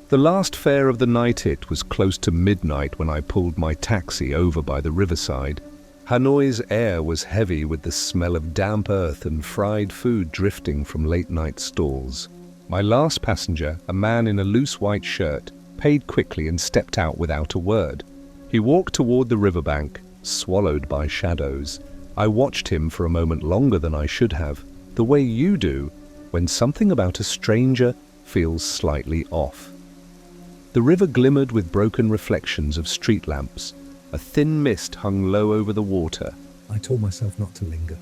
The last fare of the night, it was close to midnight when I pulled my taxi over by the riverside. Hanoi's air was heavy with the smell of damp earth and fried food drifting from late-night stalls. My last passenger, a man in a loose white shirt, paid quickly and stepped out without a word. He walked toward the riverbank, swallowed by shadows. I watched him for a moment longer than I should have, the way you do when something about a stranger feels slightly off. The river glimmered with broken reflections of street lamps. A thin mist hung low over the water. I told myself not to linger.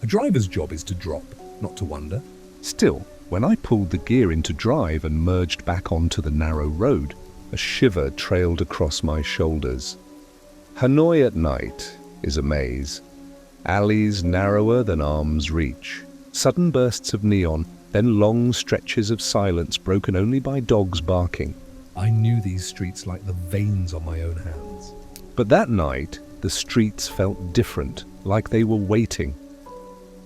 A driver's job is to drop, not to wonder. Still, when I pulled the gear into drive and merged back onto the narrow road, a shiver trailed across my shoulders. Hanoi at night is a maze. Alleys narrower than arm's reach. Sudden bursts of neon, then long stretches of silence broken only by dogs barking. I knew these streets like the veins on my own hands. But that night, the streets felt different, like they were waiting.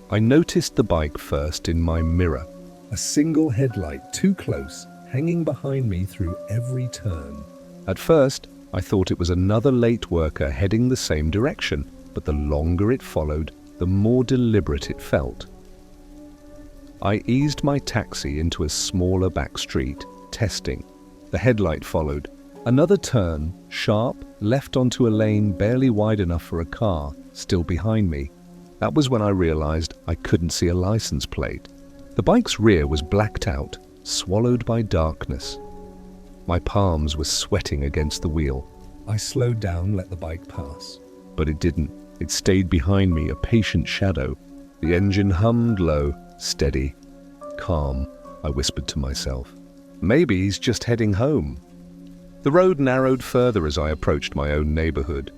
I noticed the bike first in my mirror. A single headlight too close, hanging behind me through every turn. At first, I thought it was another late worker heading the same direction, but the longer it followed, the more deliberate it felt. I eased my taxi into a smaller back street, testing. The headlight followed. Another turn, sharp, left onto a lane barely wide enough for a car, still behind me. That was when I realized I couldn't see a license plate. The bike's rear was blacked out, swallowed by darkness. My palms were sweating against the wheel. I slowed down, let the bike pass. But it didn't. It stayed behind me, a patient shadow. The engine hummed low, steady, calm. I whispered to myself. Maybe he's just heading home. The road narrowed further as I approached my own neighborhood.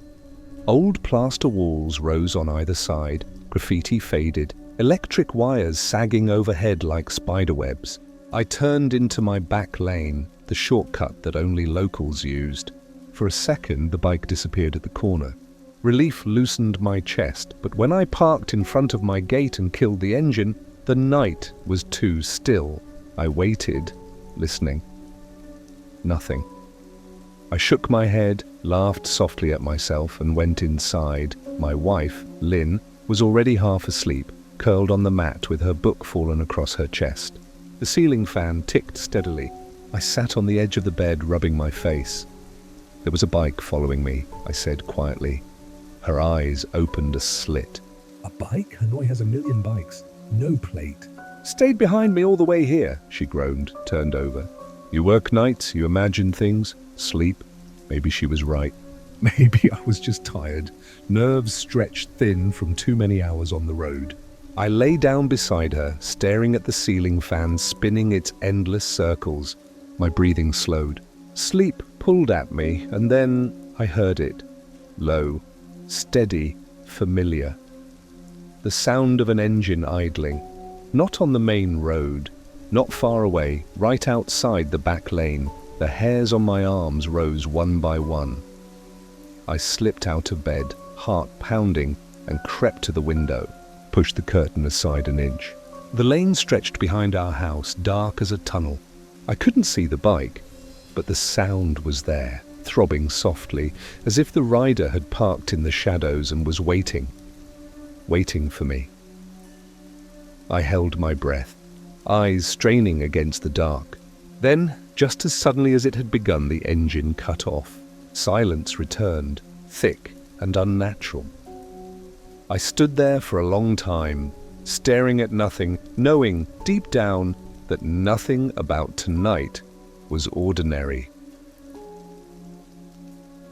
Old plaster walls rose on either side, graffiti faded, electric wires sagging overhead like spiderwebs. I turned into my back lane, the shortcut that only locals used. For a second, the bike disappeared at the corner. Relief loosened my chest, but when I parked in front of my gate and killed the engine, the night was too still. I waited, listening. Nothing. I shook my head, laughed softly at myself, and went inside. My wife, Lynn, was already half asleep, curled on the mat with her book fallen across her chest. The ceiling fan ticked steadily. I sat on the edge of the bed, rubbing my face. There was a bike following me, I said quietly. Her eyes opened a slit. A bike? Hanoi has a million bikes. No plate. Stayed behind me all the way here, she groaned, turned over. You work nights, you imagine things, sleep. Maybe she was right. Maybe I was just tired. Nerves stretched thin from too many hours on the road. I lay down beside her, staring at the ceiling fan spinning its endless circles. My breathing slowed. Sleep pulled at me, and then I heard it. Low, steady, familiar. The sound of an engine idling. Not on the main road. Not far away, right outside the back lane. The hairs on my arms rose one by one. I slipped out of bed, heart pounding, and crept to the window, pushed the curtain aside an inch. The lane stretched behind our house, dark as a tunnel. I couldn't see the bike, but the sound was there, throbbing softly, as if the rider had parked in the shadows and was waiting for me. I held my breath, eyes straining against the dark. Then, just as suddenly as it had begun, the engine cut off. Silence returned, thick and unnatural. I stood there for a long time, staring at nothing, knowing deep down that nothing about tonight was ordinary.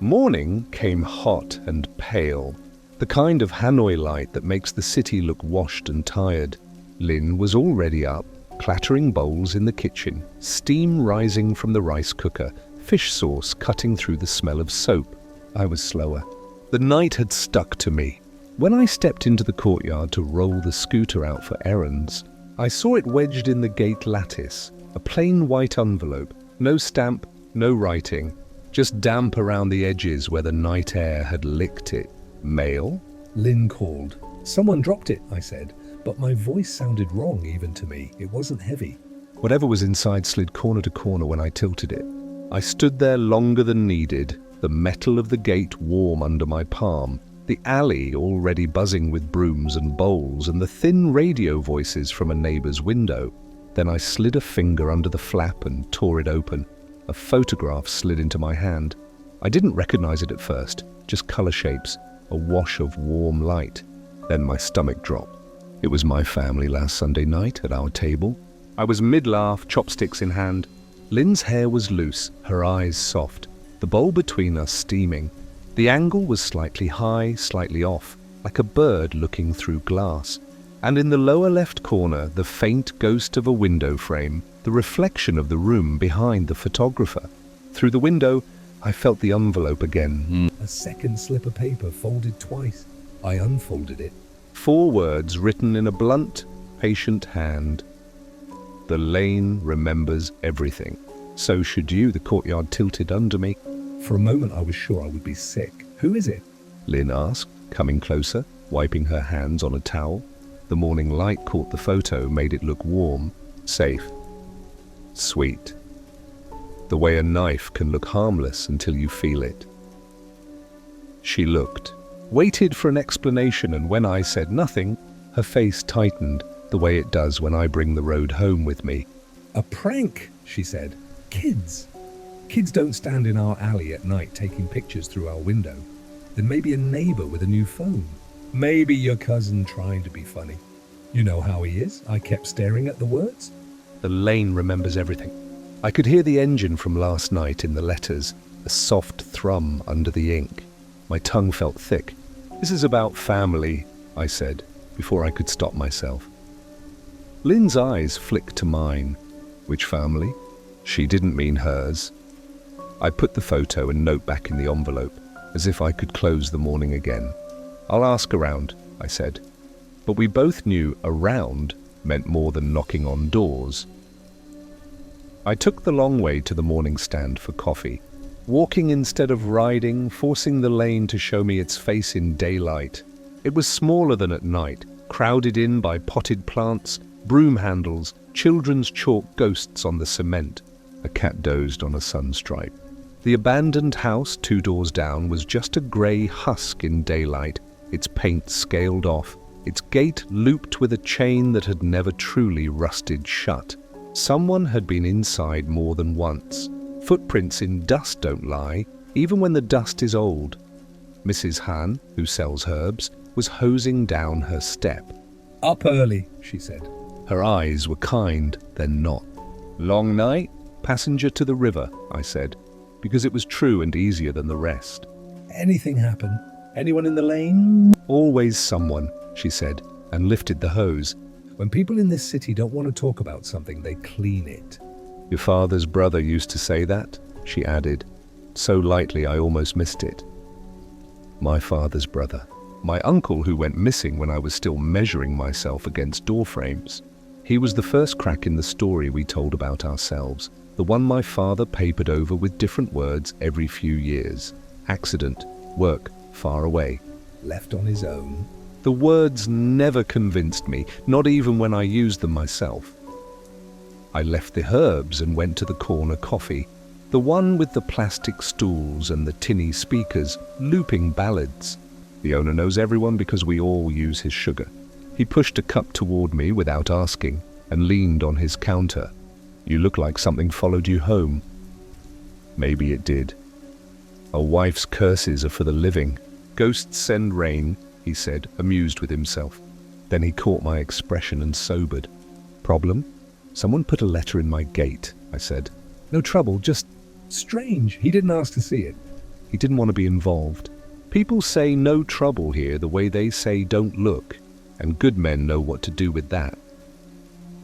Morning came hot and pale, the kind of Hanoi light that makes the city look washed and tired. Lynn was already up, clattering bowls in the kitchen, steam rising from the rice cooker, fish sauce cutting through the smell of soap. I was slower. The night had stuck to me. When I stepped into the courtyard to roll the scooter out for errands, I saw it wedged in the gate lattice, a plain white envelope, no stamp, no writing, just damp around the edges where the night air had licked it. Mail? Lynn called. Someone dropped it, I said, but my voice sounded wrong even to me. It wasn't heavy. Whatever was inside slid corner to corner when I tilted it. I stood there longer than needed, the metal of the gate warm under my palm, the alley already buzzing with brooms and bowls, and the thin radio voices from a neighbour's window. Then I slid a finger under the flap and tore it open. A photograph slid into my hand. I didn't recognize it at first, just colour shapes, a wash of warm light. Then my stomach dropped. It was my family last Sunday night at our table. I was mid-laugh, chopsticks in hand. Lynn's hair was loose, her eyes soft, the bowl between us steaming. The angle was slightly high, slightly off, like a bird looking through glass. And in the lower left corner, the faint ghost of a window frame, the reflection of the room behind the photographer. Through the window, I felt the envelope again. A second slip of paper folded twice. I unfolded it. 4 words written in a blunt, patient hand. The lane remembers everything. So should you. The courtyard tilted under me. For a moment I was sure I would be sick. Who is it? Lynn asked, coming closer, wiping her hands on a towel. The morning light caught the photo, made it look warm, safe, sweet. The way a knife can look harmless until you feel it. She looked, waited for an explanation, and when I said nothing, her face tightened the way it does when I bring the road home with me. A prank, she said. Kids. Kids don't stand in our alley at night taking pictures through our window. Then maybe a neighbour with a new phone. Maybe your cousin trying to be funny. You know how he is. I kept staring at the words. The lane remembers everything. I could hear the engine from last night in the letters, a soft thrum under the ink. My tongue felt thick. This is about family, I said, before I could stop myself. Lynn's eyes flicked to mine. Which family? She didn't mean hers. I put the photo and note back in the envelope, as if I could close the morning again. I'll ask around, I said. But we both knew around meant more than knocking on doors. I took the long way to the morning stand for coffee, walking instead of riding, forcing the lane to show me its face in daylight. It was smaller than at night, crowded in by potted plants, broom handles, children's chalk ghosts on the cement. A cat dozed on a sunstripe. The abandoned house 2 doors down was just a grey husk in daylight, its paint scaled off, its gate looped with a chain that had never truly rusted shut. Someone had been inside more than once. Footprints in dust don't lie, even when the dust is old. Mrs. Han, who sells herbs, was hosing down her step. Up early, she said. Her eyes were kind, then not. Long night? Passenger to the river, I said, because it was true and easier than the rest. Anything happen? Anyone in the lane? Always someone, she said, and lifted the hose. When people in this city don't want to talk about something, they clean it. Your father's brother used to say that, she added, so lightly I almost missed it. My father's brother. My uncle who went missing when I was still measuring myself against door frames. He was the first crack in the story we told about ourselves, the one my father papered over with different words every few years. Accident, work, far away. Left on his own. The words never convinced me, not even when I used them myself. I left the herbs and went to the corner coffee, the one with the plastic stools and the tinny speakers, looping ballads. The owner knows everyone because we all use his sugar. He pushed a cup toward me without asking and leaned on his counter. You look like something followed you home. Maybe it did. A wife's curses are for the living. Ghosts send rain, he said, amused with himself. Then he caught my expression and sobered. Problem? Someone put a letter in my gate, I said. No trouble, just strange. He didn't ask to see it. He didn't want to be involved. People say no trouble here the way they say don't look, and good men know what to do with that.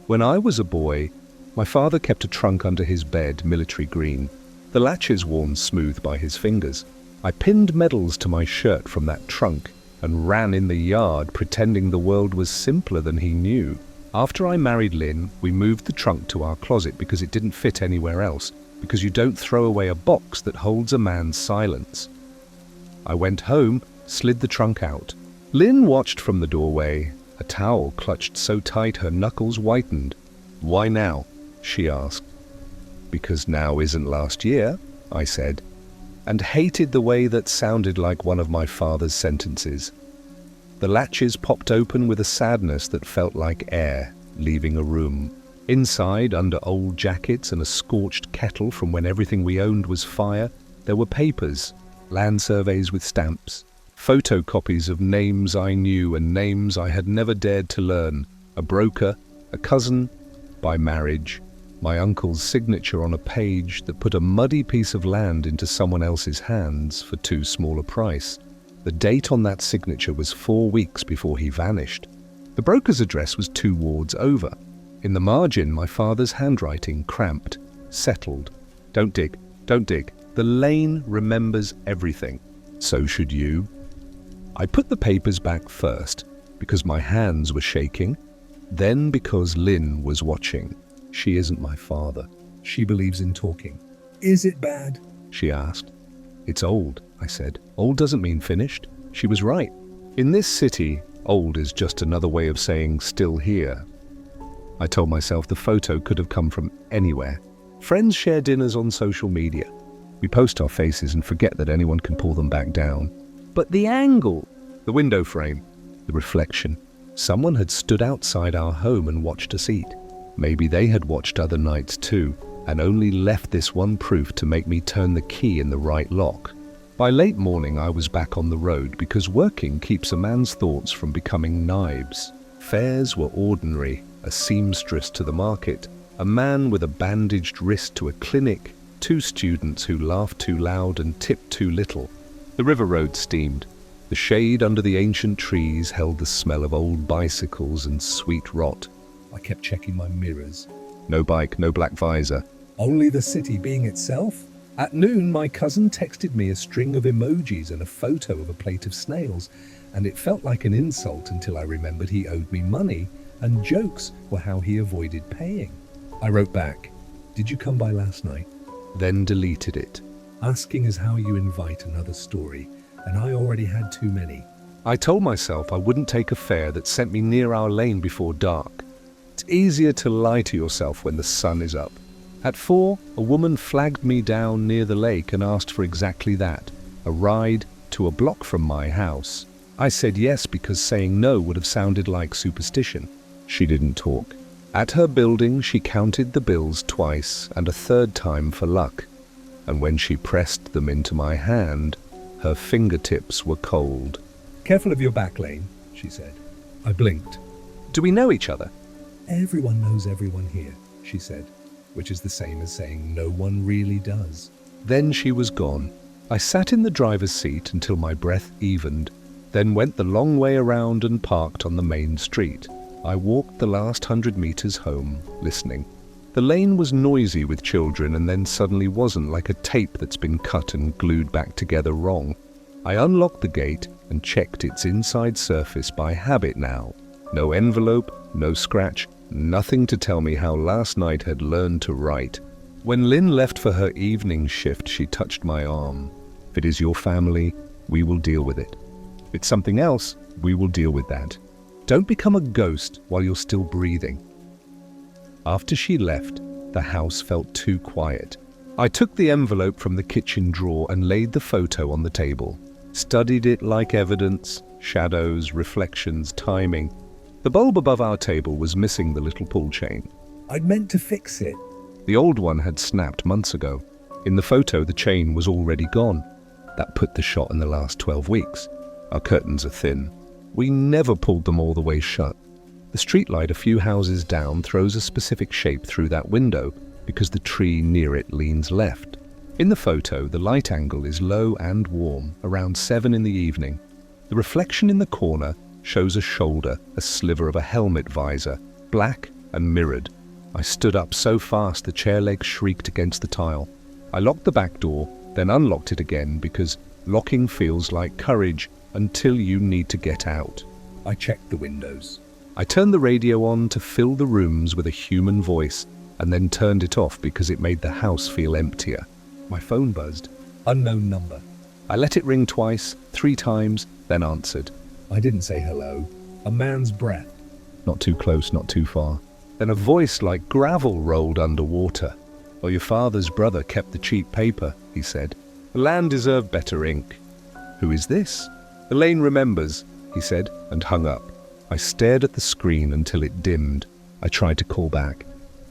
When I was a boy, my father kept a trunk under his bed, military green, the latches worn smooth by his fingers. I pinned medals to my shirt from that trunk and ran in the yard pretending the world was simpler than he knew. After I married Lynn, we moved the trunk to our closet because it didn't fit anywhere else, because you don't throw away a box that holds a man's silence. I went home, slid the trunk out. Lynn watched from the doorway, a towel clutched so tight her knuckles whitened. Why now? She asked. Because now isn't last year, I said, and hated the way that sounded like one of my father's sentences. The latches popped open with a sadness that felt like air leaving a room. Inside, under old jackets and a scorched kettle from when everything we owned was fire, there were papers, land surveys with stamps, photocopies of names I knew and names I had never dared to learn, a broker, a cousin, by marriage, my uncle's signature on a page that put a muddy piece of land into someone else's hands for too small a price. The date on that signature was 4 weeks before he vanished. The broker's address was 2 wards over. In the margin, my father's handwriting, cramped, settled. Don't dig, don't dig. The lane remembers everything. So should you. I put the papers back first, because my hands were shaking, then because Lynn was watching. She isn't my father. She believes in talking. Is it bad? She asked. It's old, I said. Old doesn't mean finished. She was right. In this city, old is just another way of saying still here. I told myself the photo could have come from anywhere. Friends share dinners on social media. We post our faces and forget that anyone can pull them back down. But the angle, the window frame, the reflection. Someone had stood outside our home and watched us eat. Maybe they had watched other nights too, and only left this one proof to make me turn the key in the right lock. By late morning I was back on the road because working keeps a man's thoughts from becoming knives. Fares were ordinary, a seamstress to the market, a man with a bandaged wrist to a clinic, 2 students who laughed too loud and tipped too little. The river road steamed. The shade under the ancient trees held the smell of old bicycles and sweet rot. I kept checking my mirrors. No bike, no black visor. Only the city being itself. At noon, my cousin texted me a string of emojis and a photo of a plate of snails, and it felt like an insult until I remembered he owed me money, and jokes were how he avoided paying. I wrote back, "Did you come by last night?" Then deleted it. Asking is how you invite another story, and I already had too many. I told myself I wouldn't take a fare that sent me near our lane before dark. It's easier to lie to yourself when the sun is up. At 4, a woman flagged me down near the lake and asked for exactly that, a ride to a block from my house. I said yes because saying no would have sounded like superstition. She didn't talk. At her building, she counted the bills twice and a third time for luck. And when she pressed them into my hand, her fingertips were cold. "Careful of your back lane," she said. I blinked. Do we know each other? "Everyone knows everyone here," she said, which is the same as saying no one really does. Then she was gone. I sat in the driver's seat until my breath evened, then went the long way around and parked on the main street. I walked the last 100 meters home, listening. The lane was noisy with children and then suddenly wasn't, like a tape that's been cut and glued back together wrong. I unlocked the gate and checked its inside surface by habit now. No envelope, no scratch, nothing to tell me how last night had learned to write. When Lynn left for her evening shift, she touched my arm. If it is your family, we will deal with it. If it's something else, we will deal with that. Don't become a ghost while you're still breathing. After she left, the house felt too quiet. I took the envelope from the kitchen drawer and laid the photo on the table. Studied it like evidence, shadows, reflections, timing. The bulb above our table was missing the little pull chain. I'd meant to fix it. The old one had snapped months ago. In the photo, the chain was already gone. That put the shot in the last 12 weeks. Our curtains are thin. We never pulled them all the way shut. The streetlight a few houses down throws a specific shape through that window because the tree near it leans left. In the photo, the light angle is low and warm, around 7 in the evening. The reflection in the corner shows a shoulder, a sliver of a helmet visor, black and mirrored. I stood up so fast the chair legs shrieked against the tile. I locked the back door, then unlocked it again because locking feels like courage until you need to get out. I checked the windows. I turned the radio on to fill the rooms with a human voice and then turned it off because it made the house feel emptier. My phone buzzed. Unknown number. I let it ring twice, 3 times, then answered. I didn't say hello. A man's breath. Not too close, not too far. Then a voice like gravel rolled underwater. Well, your father's brother kept the cheap paper, he said. The land deserved better ink. Who is this? Elaine remembers, he said, and hung up. I stared at the screen until it dimmed. I tried to call back.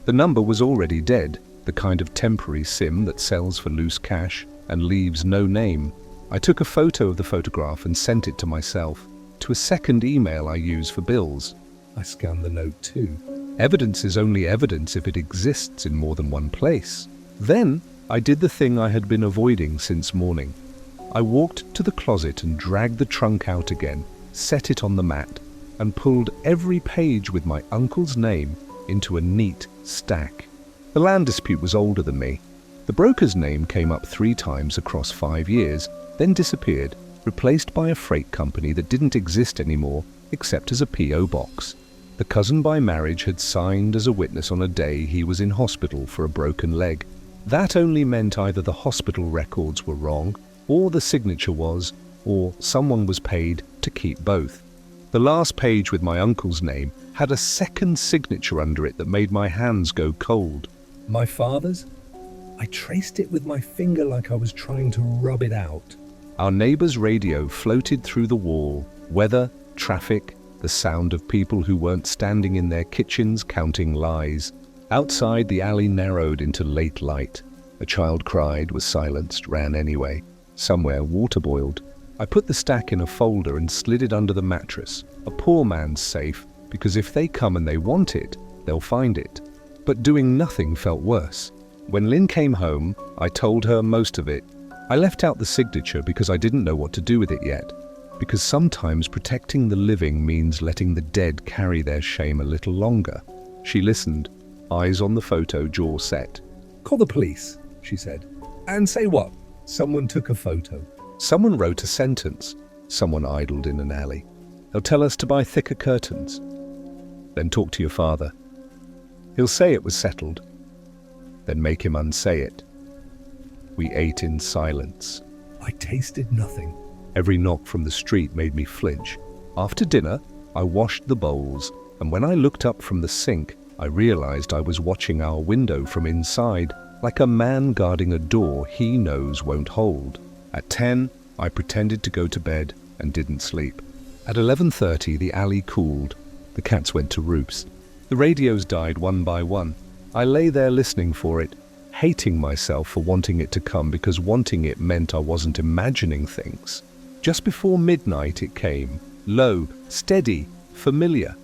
The number was already dead, the kind of temporary SIM that sells for loose cash and leaves no name. I took a photo of the photograph and sent it to myself, to a second email I use for bills. I scanned the note too. Evidence is only evidence if it exists in more than one place. Then I did the thing I had been avoiding since morning. I walked to the closet and dragged the trunk out again, set it on the mat, and pulled every page with my uncle's name into a neat stack. The land dispute was older than me. The broker's name came up 3 times across 5 years, then disappeared, replaced by a freight company that didn't exist anymore except as a P.O. box. The cousin by marriage had signed as a witness on a day he was in hospital for a broken leg. That only meant either the hospital records were wrong, or the signature was, or someone was paid to keep both. The last page with my uncle's name had a second signature under it that made my hands go cold. My father's? I traced it with my finger like I was trying to rub it out. Our neighbor's radio floated through the wall. Weather, traffic, the sound of people who weren't standing in their kitchens counting lies. Outside, the alley narrowed into late light. A child cried, was silenced, ran anyway. Somewhere, water boiled. I put the stack in a folder and slid it under the mattress, a poor man's safe, because if they come and they want it, they'll find it. But doing nothing felt worse. When Lynn came home, I told her most of it. I left out the signature because I didn't know what to do with it yet. Because sometimes protecting the living means letting the dead carry their shame a little longer. She listened, eyes on the photo, jaw set. Call the police, she said. And say what? Someone took a photo. Someone wrote a sentence. Someone idled in an alley. They'll tell us to buy thicker curtains. Then talk to your father. He'll say it was settled. Then make him unsay it. We ate in silence. I tasted nothing. Every knock from the street made me flinch. After dinner, I washed the bowls, and when I looked up from the sink, I realized I was watching our window from inside, like a man guarding a door he knows won't hold. At 10, I pretended to go to bed and didn't sleep. At 11:30, the alley cooled. The cats went to roost. The radios died one by one. I lay there listening for it, hating myself for wanting it to come because wanting it meant I wasn't imagining things. Just before midnight it came, low, steady, familiar.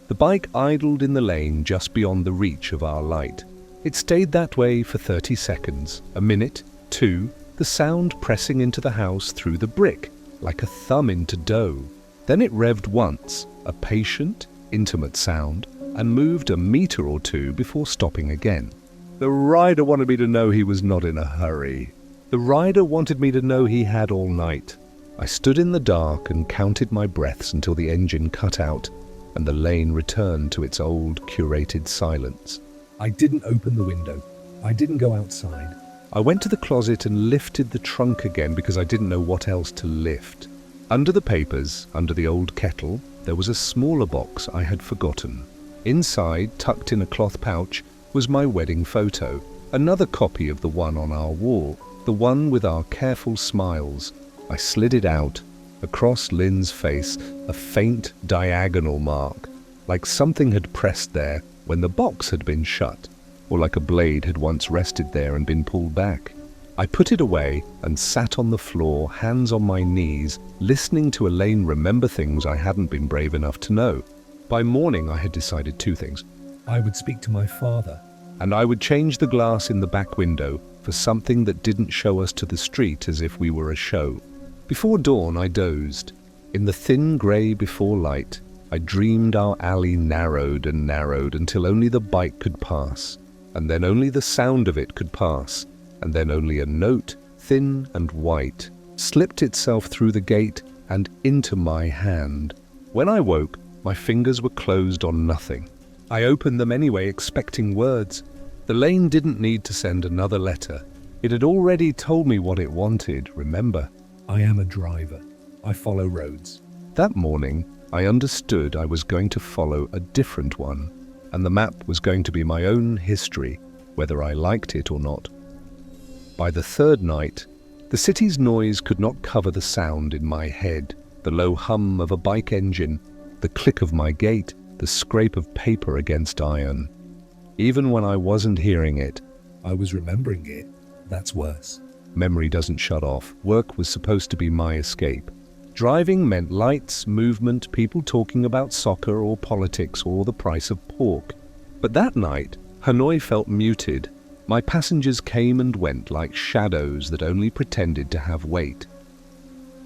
The bike idled in the lane just beyond the reach of our light. It stayed that way for 30 seconds, a minute, 2, the sound pressing into the house through the brick, like a thumb into dough. Then it revved once, a patient, intimate sound, and moved a meter or 2 before stopping again. The rider wanted me to know he was not in a hurry. The rider wanted me to know he had all night. I stood in the dark and counted my breaths until the engine cut out and the lane returned to its old, curated silence. I didn't open the window. I didn't go outside. I went to the closet and lifted the trunk again because I didn't know what else to lift. Under the papers, under the old kettle, there was a smaller box I had forgotten. Inside, tucked in a cloth pouch, was my wedding photo, another copy of the one on our wall, the one with our careful smiles. I slid it out. Across Lynn's face, a faint diagonal mark, like something had pressed there when the box had been shut, or like a blade had once rested there and been pulled back. I put it away and sat on the floor, hands on my knees, listening to Elaine remember things I hadn't been brave enough to know. By morning I had decided 2 things. I would speak to my father. And I would change the glass in the back window for something that didn't show us to the street as if we were a show. Before dawn I dozed. In the thin grey before light, I dreamed our alley narrowed and narrowed until only the bike could pass, and then only the sound of it could pass, and then only a note, thin and white, slipped itself through the gate and into my hand. When I woke, my fingers were closed on nothing. I opened them anyway, expecting words. The lane didn't need to send another letter. It had already told me what it wanted, remember? I am a driver. I follow roads. That morning, I understood I was going to follow a different one, and the map was going to be my own history, whether I liked it or not. By the third night, the city's noise could not cover the sound in my head, the low hum of a bike engine, the click of my gate, the scrape of paper against iron. Even when I wasn't hearing it, I was remembering it. That's worse. memory doesn't shut off. Work was supposed to be my escape. Driving meant lights, movement, people talking about soccer or politics or the price of pork. But that night, Hanoi felt muted. My passengers came and went like shadows that only pretended to have weight.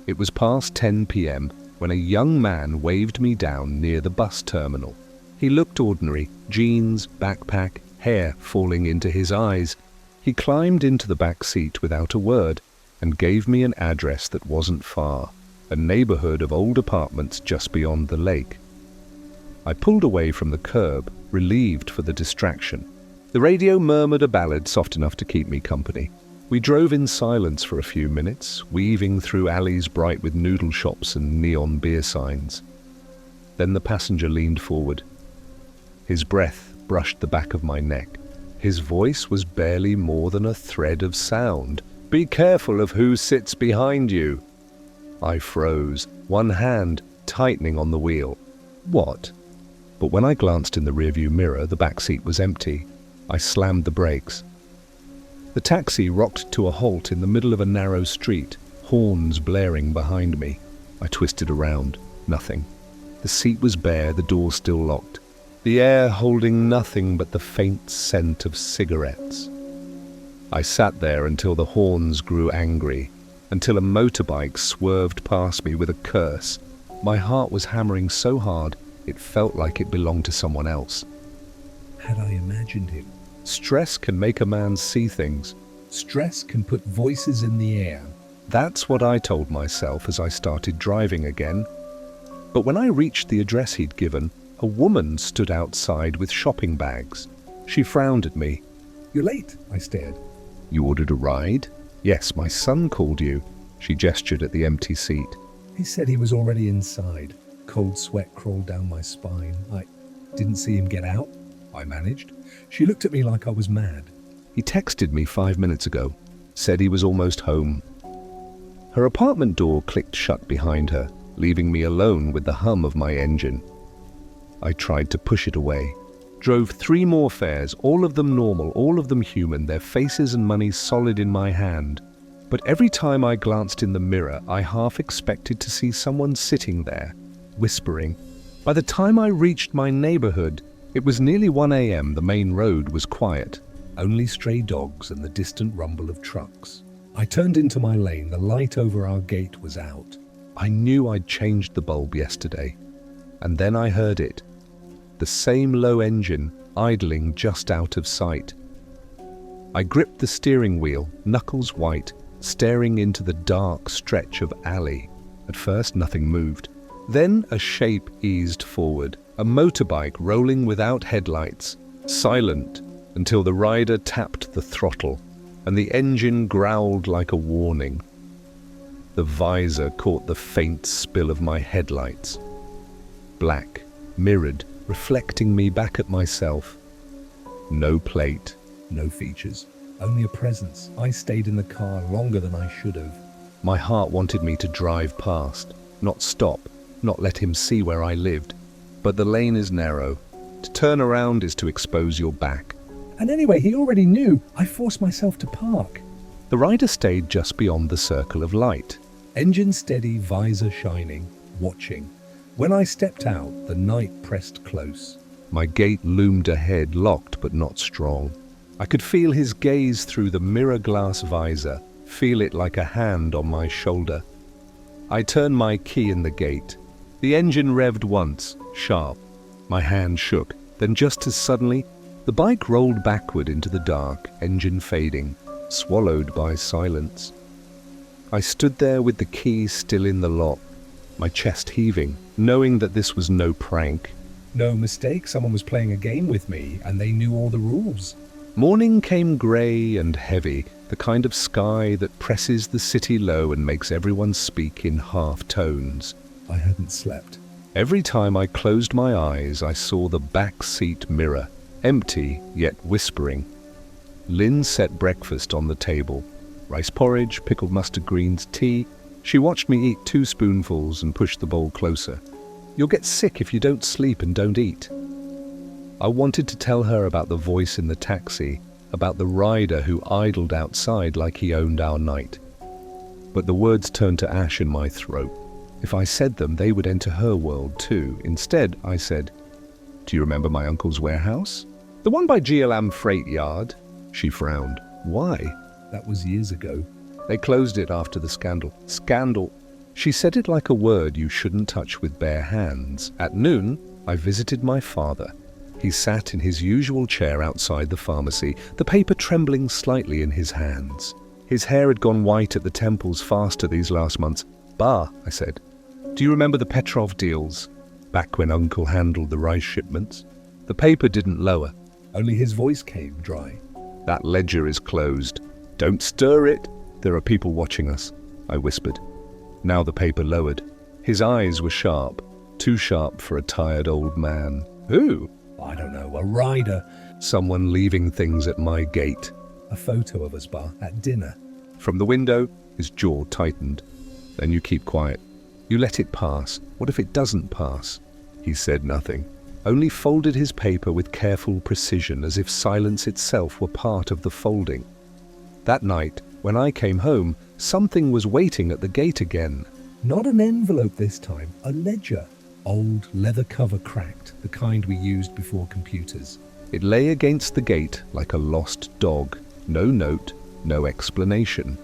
It was past 10 p.m. when a young man waved me down near the bus terminal. He looked ordinary, jeans, backpack, hair falling into his eyes. He climbed into the back seat without a word and gave me an address that wasn't far, a neighborhood of old apartments just beyond the lake. I pulled away from the curb, relieved for the distraction. The radio murmured a ballad soft enough to keep me company. We drove in silence for a few minutes, weaving through alleys bright with noodle shops and neon beer signs. Then the passenger leaned forward. His breath brushed the back of my neck. His voice was barely more than a thread of sound. "Be careful of who sits behind you." I froze, one hand tightening on the wheel. What? But when I glanced in the rearview mirror, the back seat was empty. I slammed the brakes. The taxi rocked to a halt in the middle of a narrow street, horns blaring behind me. I twisted around. Nothing. The seat was bare, the door still locked. The air holding nothing but the faint scent of cigarettes. I sat there until the horns grew angry, until a motorbike swerved past me with a curse. My heart was hammering so hard, it felt like it belonged to someone else. Had I imagined him? Stress can make a man see things. Stress can put voices in the air. That's what I told myself as I started driving again. But when I reached the address he'd given, a woman stood outside with shopping bags. She frowned at me. "You're late," I stared. "You ordered a ride?" "Yes, my son called you." She gestured at the empty seat. He said he was already inside. Cold sweat crawled down my spine. I didn't see him get out. I managed. She looked at me like I was mad. "He texted me 5 minutes ago. Said he was almost home." Her apartment door clicked shut behind her, leaving me alone with the hum of my engine. I tried to push it away. Drove 3 more fares, all of them normal, all of them human, their faces and money solid in my hand. But every time I glanced in the mirror, I half expected to see someone sitting there, whispering. By the time I reached my neighborhood, it was nearly 1 a.m. The main road was quiet. Only stray dogs and the distant rumble of trucks. I turned into my lane. The light over our gate was out. I knew I'd changed the bulb yesterday. And then I heard it. The same low engine, idling just out of sight. I gripped the steering wheel, knuckles white, staring into the dark stretch of alley. At first, nothing moved. Then a shape eased forward, a motorbike rolling without headlights, silent until the rider tapped the throttle, and the engine growled like a warning. The visor caught the faint spill of my headlights. Black, mirrored, reflecting me back at myself. No plate. No features. Only a presence. I stayed in the car longer than I should have. My heart wanted me to drive past, not stop, not let him see where I lived. But the lane is narrow. To turn around is to expose your back. And anyway, he already knew. I forced myself to park. The rider stayed just beyond the circle of light. Engine steady, visor shining, watching. When I stepped out, the night pressed close. My gate loomed ahead, locked but not strong. I could feel his gaze through the mirror glass visor, feel it like a hand on my shoulder. I turned my key in the gate. The engine revved once, sharp. My hand shook. Then just as suddenly, the bike rolled backward into the dark, engine fading, swallowed by silence. I stood there with the key still in the lock, my chest heaving, knowing that this was no prank. No mistake, someone was playing a game with me, and they knew all the rules. Morning came grey and heavy, the kind of sky that presses the city low and makes everyone speak in half tones. I hadn't slept. Every time I closed my eyes, I saw the back seat mirror, empty yet whispering. Lynn set breakfast on the table. Rice porridge, pickled mustard greens, tea. She watched me eat 2 spoonfuls and pushed the bowl closer. "You'll get sick if you don't sleep and don't eat." I wanted to tell her about the voice in the taxi, about the rider who idled outside like he owned our night. But the words turned to ash in my throat. If I said them, they would enter her world too. Instead, I said, "Do you remember my uncle's warehouse? The one by GLM Freight Yard?" She frowned. "Why?" That was years ago. "They closed it after the scandal." Scandal. She said it like a word you shouldn't touch with bare hands. At noon, I visited my father. He sat in his usual chair outside the pharmacy, the paper trembling slightly in his hands. His hair had gone white at the temples faster these last months. "Bah," I said. "Do you remember the Petrov deals? Back when Uncle handled the rice shipments?" The paper didn't lower. Only his voice came dry. "That ledger is closed. Don't stir it. There are people watching us," I whispered. Now the paper lowered. His eyes were sharp, too sharp for a tired old man. "Who?" I don't know, a rider. "Someone leaving things at my gate." A photo of us, at dinner. From the window, his jaw tightened. "Then you keep quiet. You let it pass. What if it doesn't pass?" He said nothing, only folded his paper with careful precision as if silence itself were part of the folding. That night, when I came home, something was waiting at the gate again. Not an envelope this time, a ledger. Old, leather cover cracked, the kind we used before computers. It lay against the gate like a lost dog. No note, no explanation.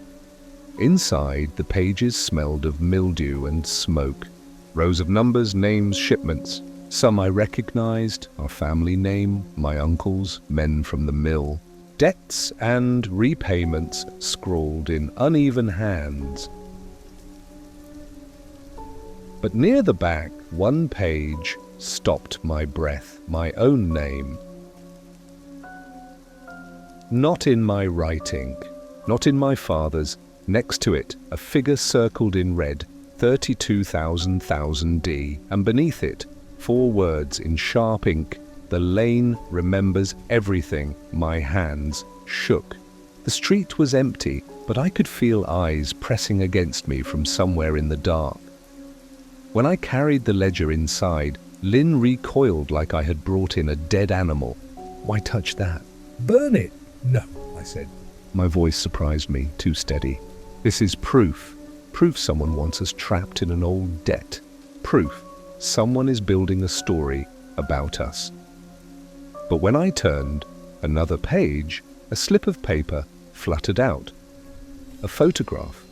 Inside, the pages smelled of mildew and smoke. Rows of numbers, names, shipments. Some I recognized, our family name, my uncle's, men from the mill. Debts and repayments scrawled in uneven hands. But near the back, one page stopped my breath, my own name. Not in my writing, not in my father's. Next to it, a figure circled in red, 32,000 D, and beneath it, 4 words in sharp ink, "The lane remembers everything." My hands shook. The street was empty, but I could feel eyes pressing against me from somewhere in the dark. When I carried the ledger inside, Lynn recoiled like I had brought in a dead animal. "Why touch that?" Burn it! No, I said. My voice surprised me, too steady. "This is proof. Proof someone wants us trapped in an old debt. Proof someone is building a story about us." But when I turned, another page, a slip of paper, fluttered out. A photograph.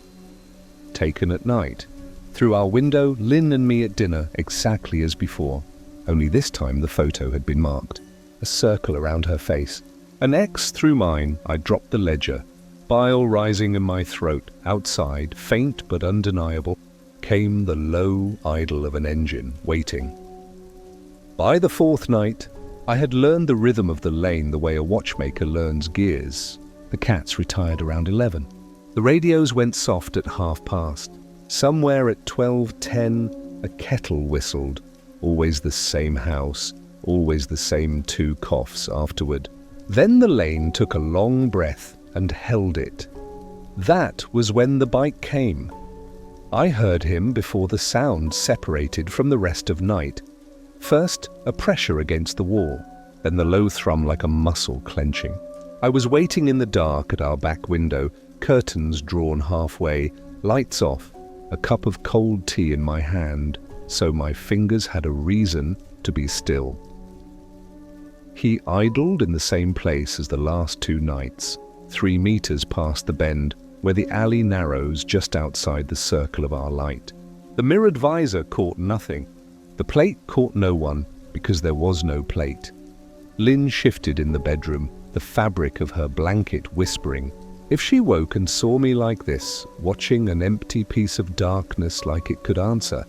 Taken at night. Through our window, Lynn and me at dinner, exactly as before. Only this time the photo had been marked. A circle around her face. An X through mine. I dropped the ledger. Bile rising in my throat. Outside, faint but undeniable, came the low idle of an engine, waiting. By the 4th night, I had learned the rhythm of the lane the way a watchmaker learns gears. The cats retired around 11. The radios went soft at past. Somewhere at 12:10, a kettle whistled. Always the same house, always the same 2 coughs afterward. Then the lane took a long breath and held it. That was when the bike came. I heard him before the sound separated from the rest of night. First, a pressure against the wall, then the low thrum like a muscle clenching. I was waiting in the dark at our back window, curtains drawn halfway, lights off, a cup of cold tea in my hand, so my fingers had a reason to be still. He idled in the same place as the last 2 nights, 3 meters past the bend, where the alley narrows just outside the circle of our light. The mirrored visor caught nothing. The plate caught no one, because there was no plate. Lynn shifted in the bedroom, the fabric of her blanket whispering. If she woke and saw me like this, watching an empty piece of darkness like it could answer,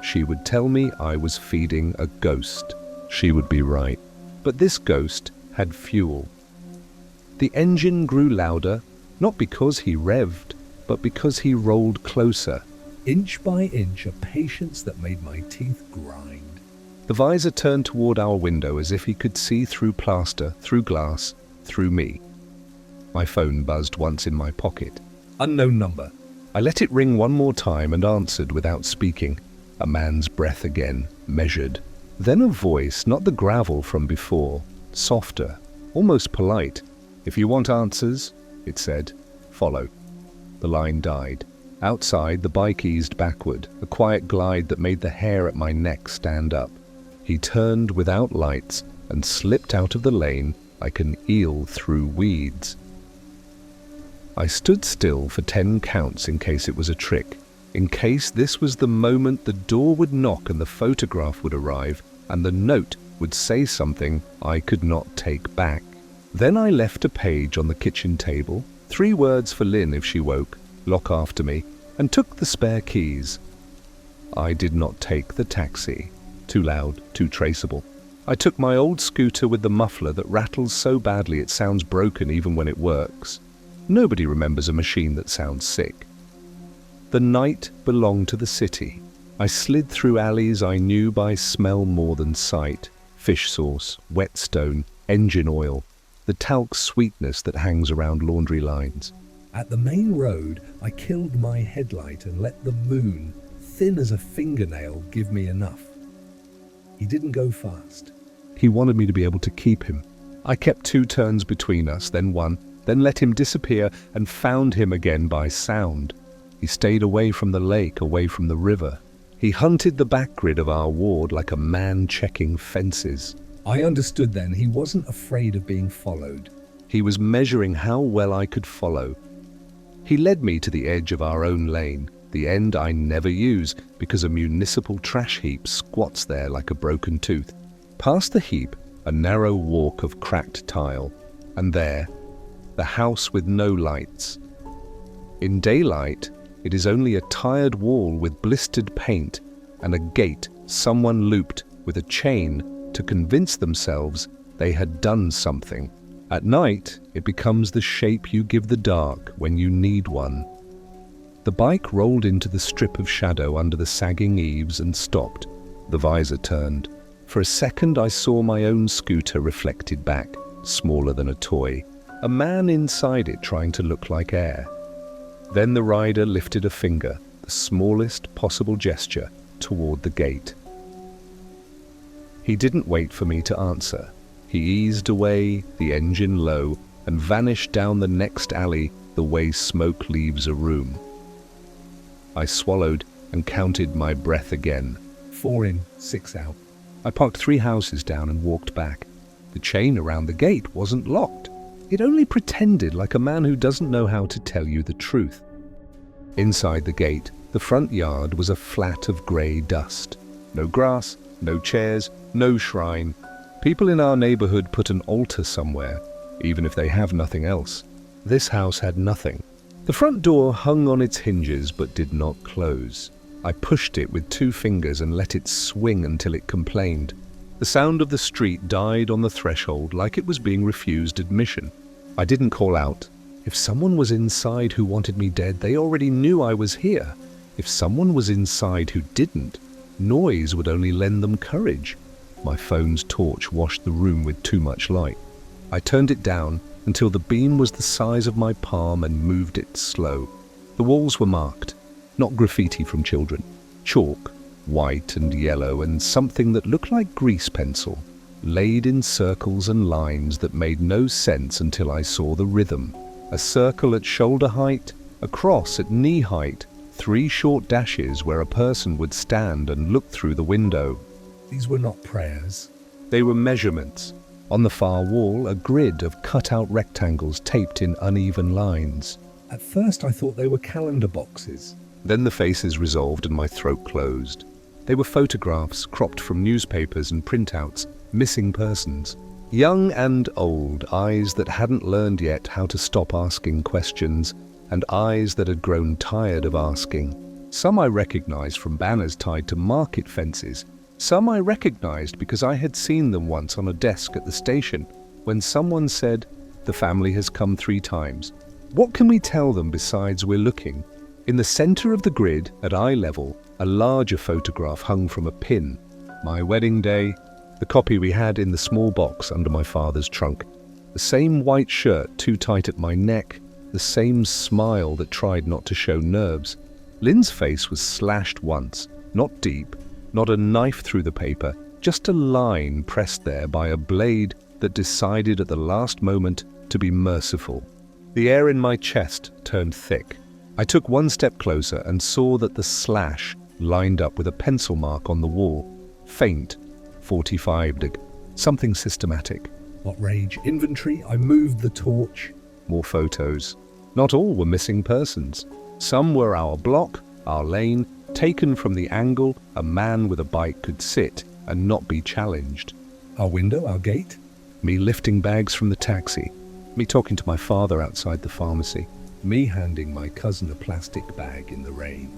she would tell me I was feeding a ghost. She would be right. But this ghost had fuel. The engine grew louder, not because he revved, but because he rolled closer. Inch by inch, a patience that made my teeth grind. The visor turned toward our window as if he could see through plaster, through glass, through me. My phone buzzed once in my pocket. Unknown number. I let it ring one more time and answered without speaking. A man's breath again, measured. Then a voice, not the gravel from before, softer, almost polite. "If you want answers," it said, "follow." The line died. Outside, the bike eased backward, a quiet glide that made the hair at my neck stand up. He turned without lights and slipped out of the lane like an eel through weeds. I stood still for 10 counts in case it was a trick, in case this was the moment the door would knock and the photograph would arrive and the note would say something I could not take back. Then I left a page on the kitchen table, 3 words for Lynn if she woke, lock after me, and took the spare keys. I did not take the taxi. Too loud, too traceable. I took my old scooter with the muffler that rattles so badly it sounds broken even when it works. Nobody remembers a machine that sounds sick. The night belonged to the city. I slid through alleys I knew by smell more than sight. Fish sauce, wet stone, engine oil, the talc sweetness that hangs around laundry lines. At the main road, I killed my headlight and let the moon, thin as a fingernail, give me enough. He didn't go fast. He wanted me to be able to keep him. I kept 2 turns between us, then 1, then let him disappear and found him again by sound. He stayed away from the lake, away from the river. He hunted the back grid of our ward like a man checking fences. I understood then he wasn't afraid of being followed. He was measuring how well I could follow. He led me to the edge of our own lane, the end I never use because a municipal trash heap squats there like a broken tooth. Past the heap, a narrow walk of cracked tile, and there, the house with no lights. In daylight, it is only a tired wall with blistered paint and a gate someone looped with a chain to convince themselves they had done something. At night, it becomes the shape you give the dark when you need one. The bike rolled into the strip of shadow under the sagging eaves and stopped. The visor turned. For a second, I saw my own scooter reflected back, smaller than a toy. A man inside it trying to look like air. Then the rider lifted a finger, the smallest possible gesture, toward the gate. He didn't wait for me to answer. He eased away, the engine low, and vanished down the next alley the way smoke leaves a room. I swallowed and counted my breath again. 4 in, 6 out. I parked 3 houses down and walked back. The chain around the gate wasn't locked. It only pretended like a man who doesn't know how to tell you the truth. Inside the gate, the front yard was a flat of grey dust. No grass, no chairs, no shrine. People in our neighborhood put an altar somewhere, even if they have nothing else. This house had nothing. The front door hung on its hinges but did not close. I pushed it with 2 fingers and let it swing until it complained. The sound of the street died on the threshold like it was being refused admission. I didn't call out. If someone was inside who wanted me dead, they already knew I was here. If someone was inside who didn't, noise would only lend them courage. My phone's torch washed the room with too much light. I turned it down until the beam was the size of my palm and moved it slow. The walls were marked, not graffiti from children. Chalk, white and yellow, and something that looked like grease pencil, laid in circles and lines that made no sense until I saw the rhythm. A circle at shoulder height, a cross at knee height, 3 short dashes where a person would stand and look through the window. These were not prayers. They were measurements. On the far wall, a grid of cut-out rectangles taped in uneven lines. At first I thought they were calendar boxes. Then the faces resolved and my throat closed. They were photographs cropped from newspapers and printouts, missing persons. Young and old, eyes that hadn't learned yet how to stop asking questions, and eyes that had grown tired of asking. Some I recognized from banners tied to market fences. Some I recognized because I had seen them once on a desk at the station when someone said, "The family has come 3 times. What can we tell them besides we're looking?" In the center of the grid, at eye level, a larger photograph hung from a pin. My wedding day, the copy we had in the small box under my father's trunk. The same white shirt too tight at my neck, the same smile that tried not to show nerves. Lynn's face was slashed once, not deep, not a knife through the paper, just a line pressed there by a blade that decided at the last moment to be merciful. The air in my chest turned thick. I took one step closer and saw that the slash lined up with a pencil mark on the wall. Faint, 45 something systematic. What rage? Inventory? I moved the torch. More photos. Not all were missing persons. Some were our block, our lane, taken from the angle a man with a bike could sit and not be challenged. Our window, our gate? Me lifting bags from the taxi. Me talking to my father outside the pharmacy. Me handing my cousin a plastic bag in the rain.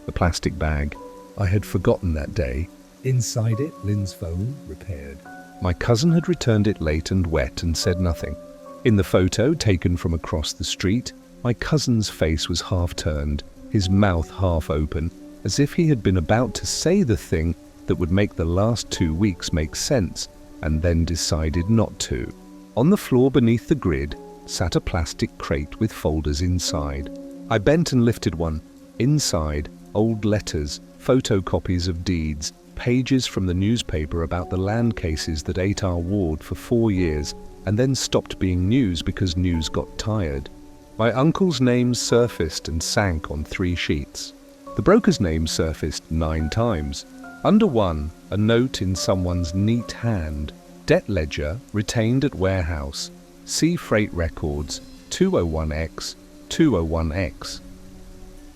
The plastic bag. I had forgotten that day. Inside it, Lynn's phone, repaired. My cousin had returned it late and wet and said nothing. In the photo taken from across the street, my cousin's face was half turned, his mouth half open, as if he had been about to say the thing that would make the last 2 weeks make sense, and then decided not to. On the floor beneath the grid sat a plastic crate with folders inside. I bent and lifted one. Inside, old letters, photocopies of deeds, pages from the newspaper about the land cases that ate our ward for 4 years and then stopped being news because news got tired. My uncle's name surfaced and sank on 3 sheets. The broker's name surfaced 9 times. Under one, a note in someone's neat hand. Debt ledger retained at warehouse. See freight records 201X, 201X.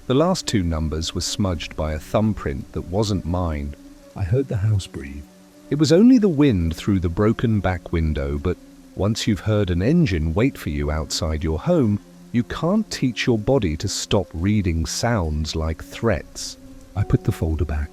The last 2 numbers were smudged by a thumbprint that wasn't mine. I heard the house breathe. It was only the wind through the broken back window, but once you've heard an engine wait for you outside your home, you can't teach your body to stop reading sounds like threats. I put the folder back.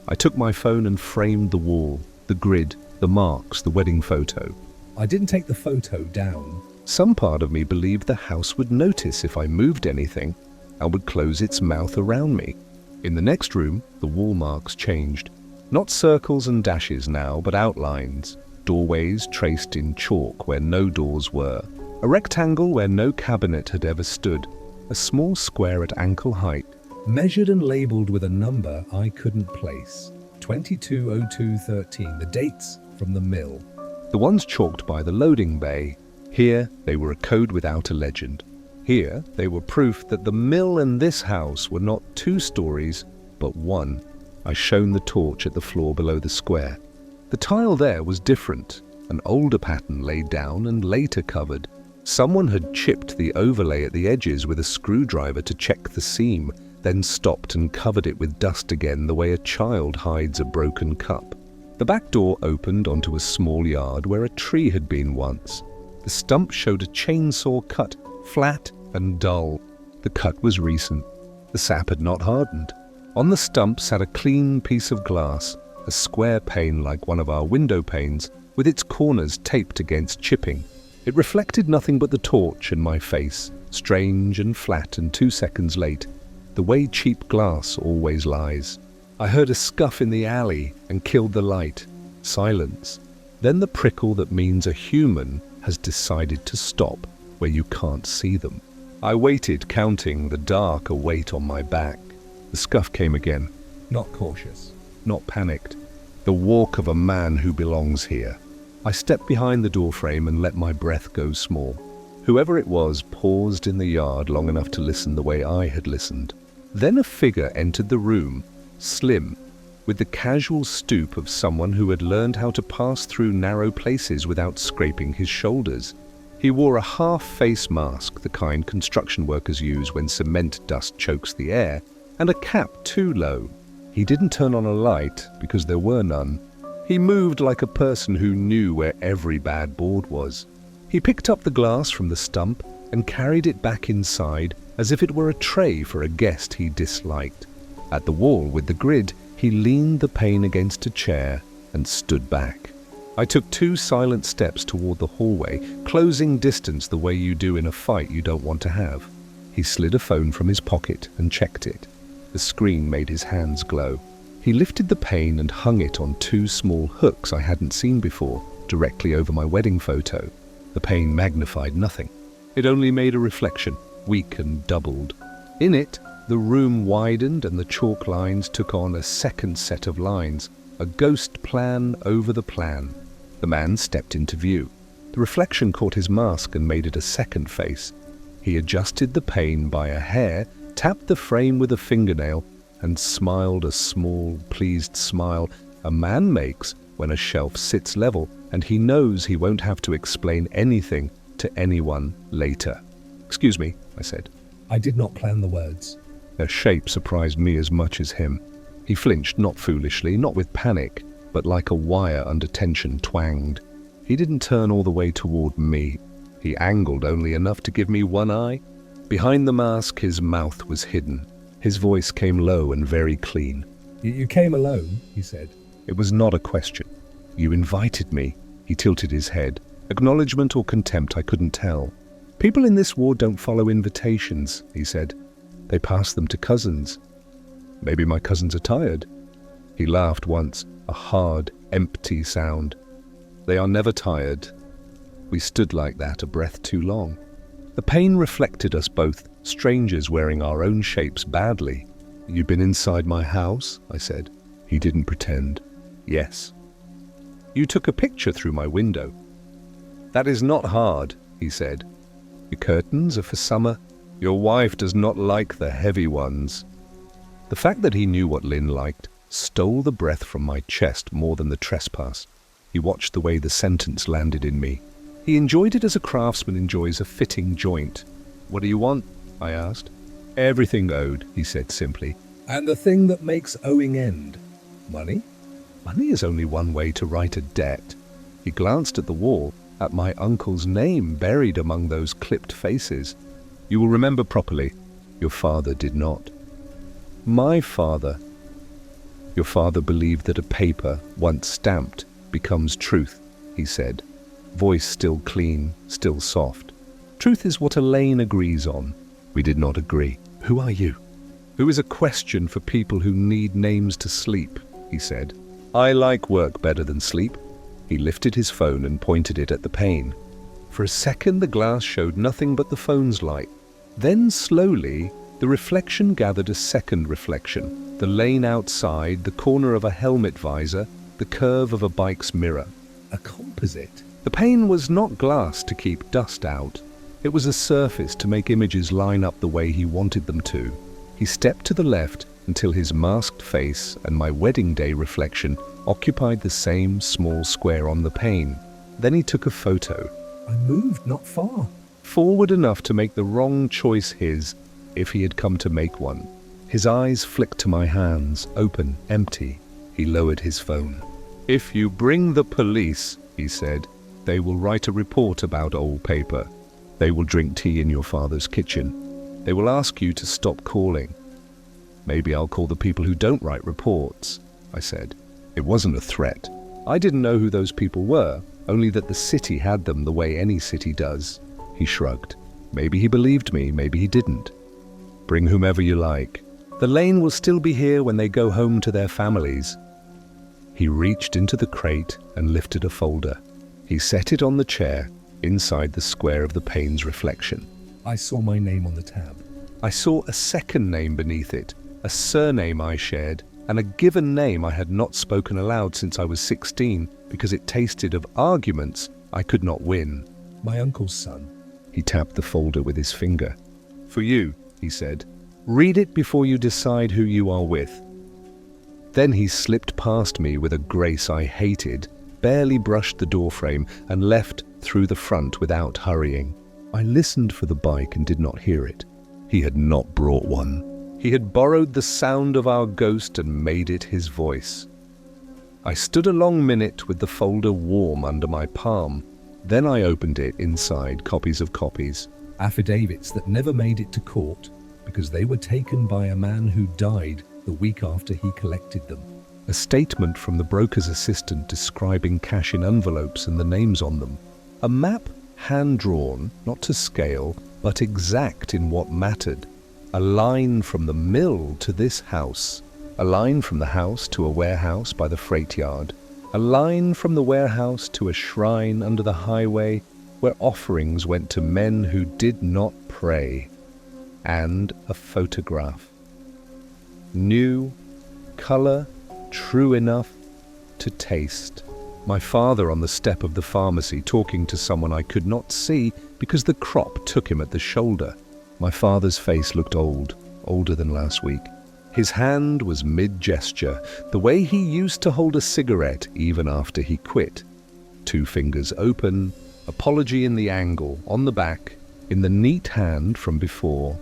I took my phone and framed the wall, the grid, the marks, the wedding photo. I didn't take the photo down. Some part of me believed the house would notice if I moved anything and would close its mouth around me. In the next room, the wall marks changed. Not circles and dashes now, but outlines. Doorways traced in chalk where no doors were. A rectangle where no cabinet had ever stood. A small square at ankle height. Measured and labelled with a number I couldn't place. 220213, the dates from the mill. The ones chalked by the loading bay. Here they were a code without a legend. Here they were proof that the mill and this house were not 2 stories, but 1. I shone the torch at the floor below the square. The tile there was different, an older pattern laid down and later covered. Someone had chipped the overlay at the edges with a screwdriver to check the seam, then stopped and covered it with dust again the way a child hides a broken cup. The back door opened onto a small yard where a tree had been once. The stump showed a chainsaw cut, flat and dull. The cut was recent. The sap had not hardened. On the stump sat a clean piece of glass, a square pane like one of our window panes, with its corners taped against chipping. It reflected nothing but the torch and my face, strange and flat and 2 seconds late, the way cheap glass always lies. I heard a scuff in the alley and killed the light. Silence. Then the prickle that means a human has decided to stop where you can't see them. I waited, counting the dark a weight on my back. The scuff came again. Not cautious. Not panicked. The walk of a man who belongs here. I stepped behind the doorframe and let my breath go small. Whoever it was paused in the yard long enough to listen the way I had listened. Then a figure entered the room, slim, with the casual stoop of someone who had learned how to pass through narrow places without scraping his shoulders. He wore a half-face mask, the kind construction workers use when cement dust chokes the air, and a cap too low. He didn't turn on a light because there were none. He moved like a person who knew where every bad board was. He picked up the glass from the stump and carried it back inside as if it were a tray for a guest he disliked. At the wall with the grid, he leaned the pane against a chair and stood back. I took 2 silent steps toward the hallway, closing distance the way you do in a fight you don't want to have. He slid a phone from his pocket and checked it. The screen made his hands glow. He lifted the pane and hung it on 2 small hooks I hadn't seen before, directly over my wedding photo. The pane magnified nothing. It only made a reflection, weak and doubled. In it, the room widened and the chalk lines took on a second set of lines, a ghost plan over the plan. The man stepped into view. The reflection caught his mask and made it a second face. He adjusted the pane by a hair, tapped the frame with a fingernail, and smiled a small, pleased smile a man makes when a shelf sits level and he knows he won't have to explain anything to anyone later. "Excuse me," I said. I did not plan the words. Their shape surprised me as much as him. He flinched, not foolishly, not with panic, but like a wire under tension twanged. He didn't turn all the way toward me. He angled only enough to give me one eye. Behind the mask, his mouth was hidden. His voice came low and very clean. You came alone, he said. It was not a question. You invited me. He tilted his head. Acknowledgement or contempt, I couldn't tell. People in this war don't follow invitations, he said. They pass them to cousins. Maybe my cousins are tired. He laughed once, a hard, empty sound. They are never tired. We stood like that, a breath too long. The pane reflected us both, strangers wearing our own shapes badly. "You've been inside my house?" I said. He didn't pretend. "Yes." "You took a picture through my window." "That is not hard," he said. "Your curtains are for summer. Your wife does not like the heavy ones." The fact that he knew what Lynn liked stole the breath from my chest more than the trespass. He watched the way the sentence landed in me. He enjoyed it as a craftsman enjoys a fitting joint. "What do you want?" I asked. "Everything owed," he said simply. "And the thing that makes owing end? Money?" "Money is only one way to write a debt." He glanced at the wall, at my uncle's name buried among those clipped faces. "You will remember properly. Your father did not." "My father." "Your father believed that a paper, once stamped, becomes truth," he said, voice still clean, still soft. "Truth is what Elaine agrees on." We did not agree. "Who are you?" "Who is a question for people who need names to sleep," he said. "I like work better than sleep." He lifted his phone and pointed it at the pane. For a second the glass showed nothing but the phone's light. Then slowly the reflection gathered a second reflection, the lane outside, the corner of a helmet visor, the curve of a bike's mirror. A composite? The pane was not glass to keep dust out. It was a surface to make images line up the way he wanted them to. He stepped to the left until his masked face and my wedding day reflection occupied the same small square on the pane. Then he took a photo. I moved not far. Forward enough to make the wrong choice his, if he had come to make one. His eyes flicked to my hands, open, empty. He lowered his phone. "If you bring the police," he said, "they will write a report about old paper. They will drink tea in your father's kitchen. They will ask you to stop calling." "Maybe I'll call the people who don't write reports," I said. It wasn't a threat. I didn't know who those people were, only that the city had them the way any city does. He shrugged. Maybe he believed me, maybe he didn't. "Bring whomever you like. The lane will still be here when they go home to their families." He reached into the crate and lifted a folder. He set it on the chair, inside the square of the pane's reflection. I saw my name on the tab. I saw a second name beneath it, a surname I shared, and a given name I had not spoken aloud since I was 16 because it tasted of arguments I could not win. My uncle's son. He tapped the folder with his finger. "For you," he said. "Read it before you decide who you are with." Then he slipped past me with a grace I hated, barely brushed the doorframe, and left through the front without hurrying. I listened for the bike and did not hear it. He had not brought one. He had borrowed the sound of our ghost and made it his voice. I stood a long minute with the folder warm under my palm. Then I opened it. Inside, copies of copies. Affidavits that never made it to court because they were taken by a man who died the week after he collected them. A statement from the broker's assistant describing cash in envelopes and the names on them. A map hand-drawn, not to scale, but exact in what mattered. A line from the mill to this house. A line from the house to a warehouse by the freight yard. A line from the warehouse to a shrine under the highway. where offerings went to men who did not pray, and a photograph. New, color, true enough to taste. My father on the step of the pharmacy talking to someone I could not see because the crop took him at the shoulder. My father's face looked old, older than last week. His hand was mid-gesture, the way he used to hold a cigarette even after he quit. 2 fingers open, apology in the angle, on the back, in the neat hand from before.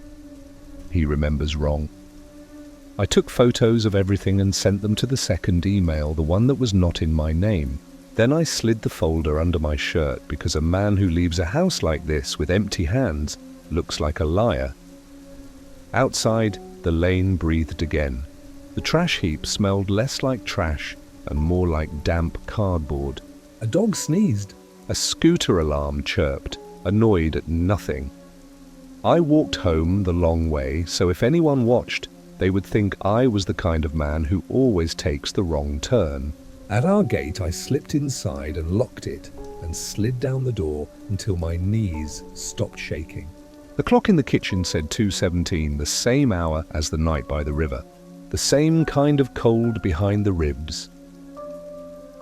He remembers wrong. I took photos of everything and sent them to the second email, the one that was not in my name. Then I slid the folder under my shirt because a man who leaves a house like this with empty hands looks like a liar. Outside, the lane breathed again. The trash heap smelled less like trash and more like damp cardboard. A dog sneezed. A scooter alarm chirped, annoyed at nothing. I walked home the long way, so if anyone watched, they would think I was the kind of man who always takes the wrong turn. At our gate, I slipped inside and locked it and slid down the door until my knees stopped shaking. The clock in the kitchen said 2:17, the same hour as the night by the river. The same kind of cold behind the ribs.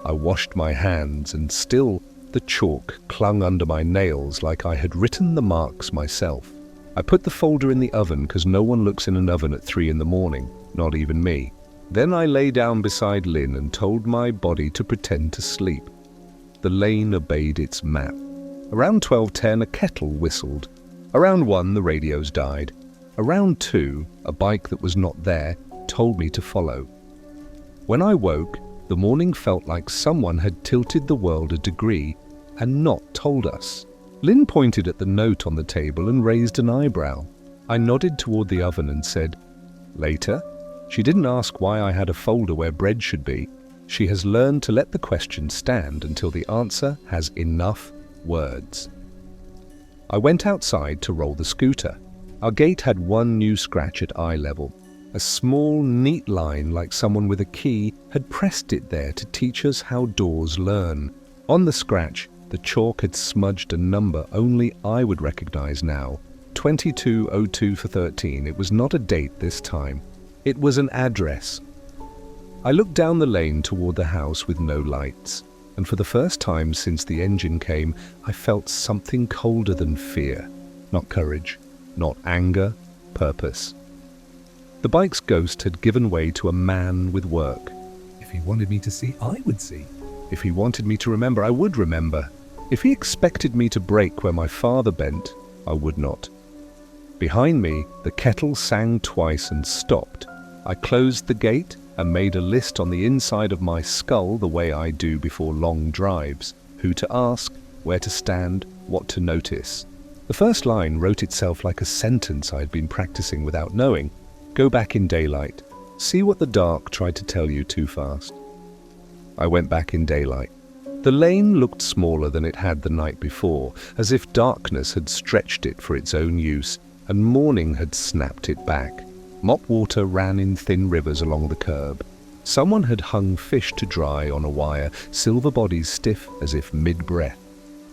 I washed my hands and still the chalk clung under my nails like I had written the marks myself. I put the folder in the oven because no one looks in an oven at 3 in the morning, not even me. Then I lay down beside Lynn and told my body to pretend to sleep. The lane obeyed its map. Around 12:10 a kettle whistled. Around 1 the radios died. Around 2 a bike that was not there told me to follow. When I woke, the morning felt like someone had tilted the world a degree and not told us. Lynn pointed at the note on the table and raised an eyebrow. I nodded toward the oven and said, "Later?" She didn't ask why I had a folder where bread should be. She has learned to let the question stand until the answer has enough words. I went outside to roll the scooter. Our gate had 1 new scratch at eye level. A small, neat line like someone with a key had pressed it there to teach us how doors learn. On the scratch, the chalk had smudged a number only I would recognize now. 2202 for 13. It was not a date this time. It was an address. I looked down the lane toward the house with no lights, and for the first time since the engine came, I felt something colder than fear. Not courage, not anger, purpose. The bike's ghost had given way to a man with work. If he wanted me to see, I would see. If he wanted me to remember, I would remember. If he expected me to break where my father bent, I would not. Behind me, the kettle sang twice and stopped. I closed the gate and made a list on the inside of my skull the way I do before long drives. Who to ask, where to stand, what to notice. The first line wrote itself like a sentence I'd been practicing without knowing. Go back in daylight. See what the dark tried to tell you too fast. I went back in daylight. The lane looked smaller than it had the night before, as if darkness had stretched it for its own use, and morning had snapped it back. Mop water ran in thin rivers along the curb. Someone had hung fish to dry on a wire, silver bodies stiff as if mid-breath.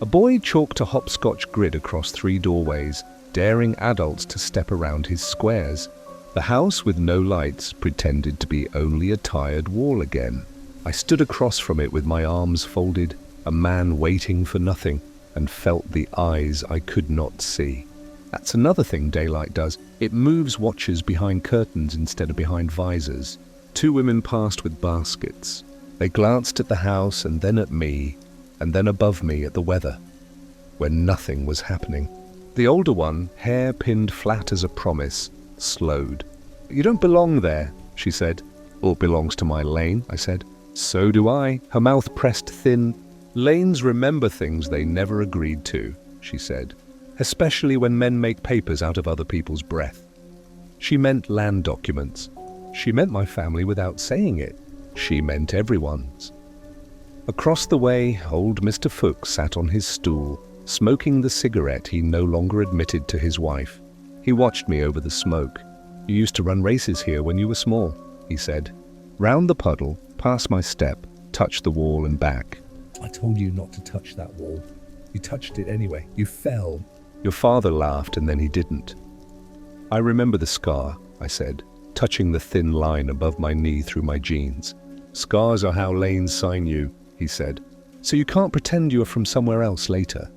A boy chalked a hopscotch grid across 3 doorways, daring adults to step around his squares. The house with no lights pretended to be only a tired wall again. I stood across from it with my arms folded, a man waiting for nothing, and felt the eyes I could not see. That's another thing daylight does. It moves watchers behind curtains instead of behind visors. 2 women passed with baskets. They glanced at the house and then at me, and then above me at the weather, when nothing was happening. The older one, hair pinned flat as a promise, slowed. "You don't belong there," she said. "All belongs to my lane," I said. "So do I." Her mouth pressed thin. "Lanes remember things they never agreed to," she said. "Especially when men make papers out of other people's breath." She meant land documents. She meant my family without saying it. She meant everyone's. Across the way, old Mr. Fuchs sat on his stool, smoking the cigarette he no longer admitted to his wife. He watched me over the smoke. "You used to run races here when you were small," he said. Round the puddle, past my step, touched the wall and back. I told you not to touch that wall. You touched it anyway. You fell. Your father laughed and then he didn't. I remember the scar, I said, touching the thin line above my knee through my jeans. Scars are how lanes sign you, he said. So you can't pretend you are from somewhere else later.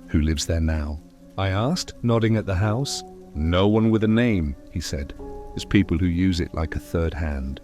Who lives there now? I asked, nodding at the house. No one with a name, he said. There's people who use it like a third hand.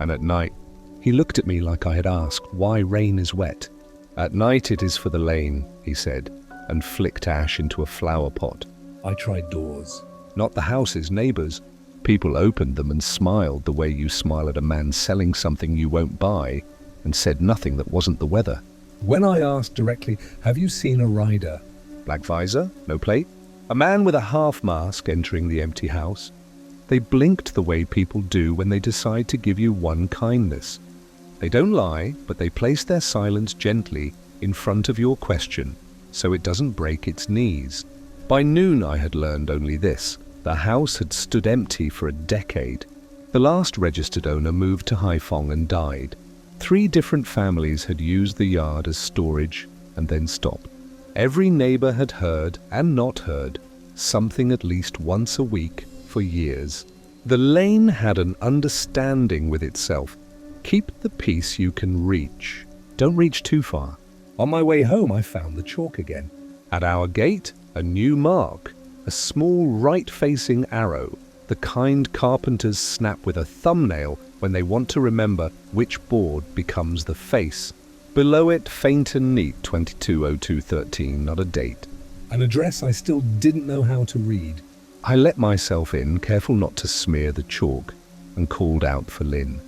And at night, he looked at me like I had asked why rain is wet. At night it is for the lane, he said, and flicked ash into a flower pot. I tried doors. Not the house's neighbours. People opened them and smiled the way you smile at a man selling something you won't buy, and said nothing that wasn't the weather. When I asked directly, have you seen a rider? Black visor, no plate. A man with a half mask entering the empty house. They blinked the way people do when they decide to give you one kindness. They don't lie, but they place their silence gently in front of your question, so it doesn't break its knees. By noon I had learned only this. The house had stood empty for a decade. The last registered owner moved to Haiphong and died. 3 different families had used the yard as storage and then stopped. Every neighbour had heard, and not heard, something at least once a week for years. The lane had an understanding with itself. Keep the peace you can reach. Don't reach too far. On my way home, I found the chalk again. At our gate, a new mark, a small right-facing arrow, the kind carpenters snap with a thumbnail when they want to remember which board becomes the face. Below it, faint and neat, 220213, not a date. An address I still didn't know how to read. I let myself in, careful not to smear the chalk, and called out for Lynn.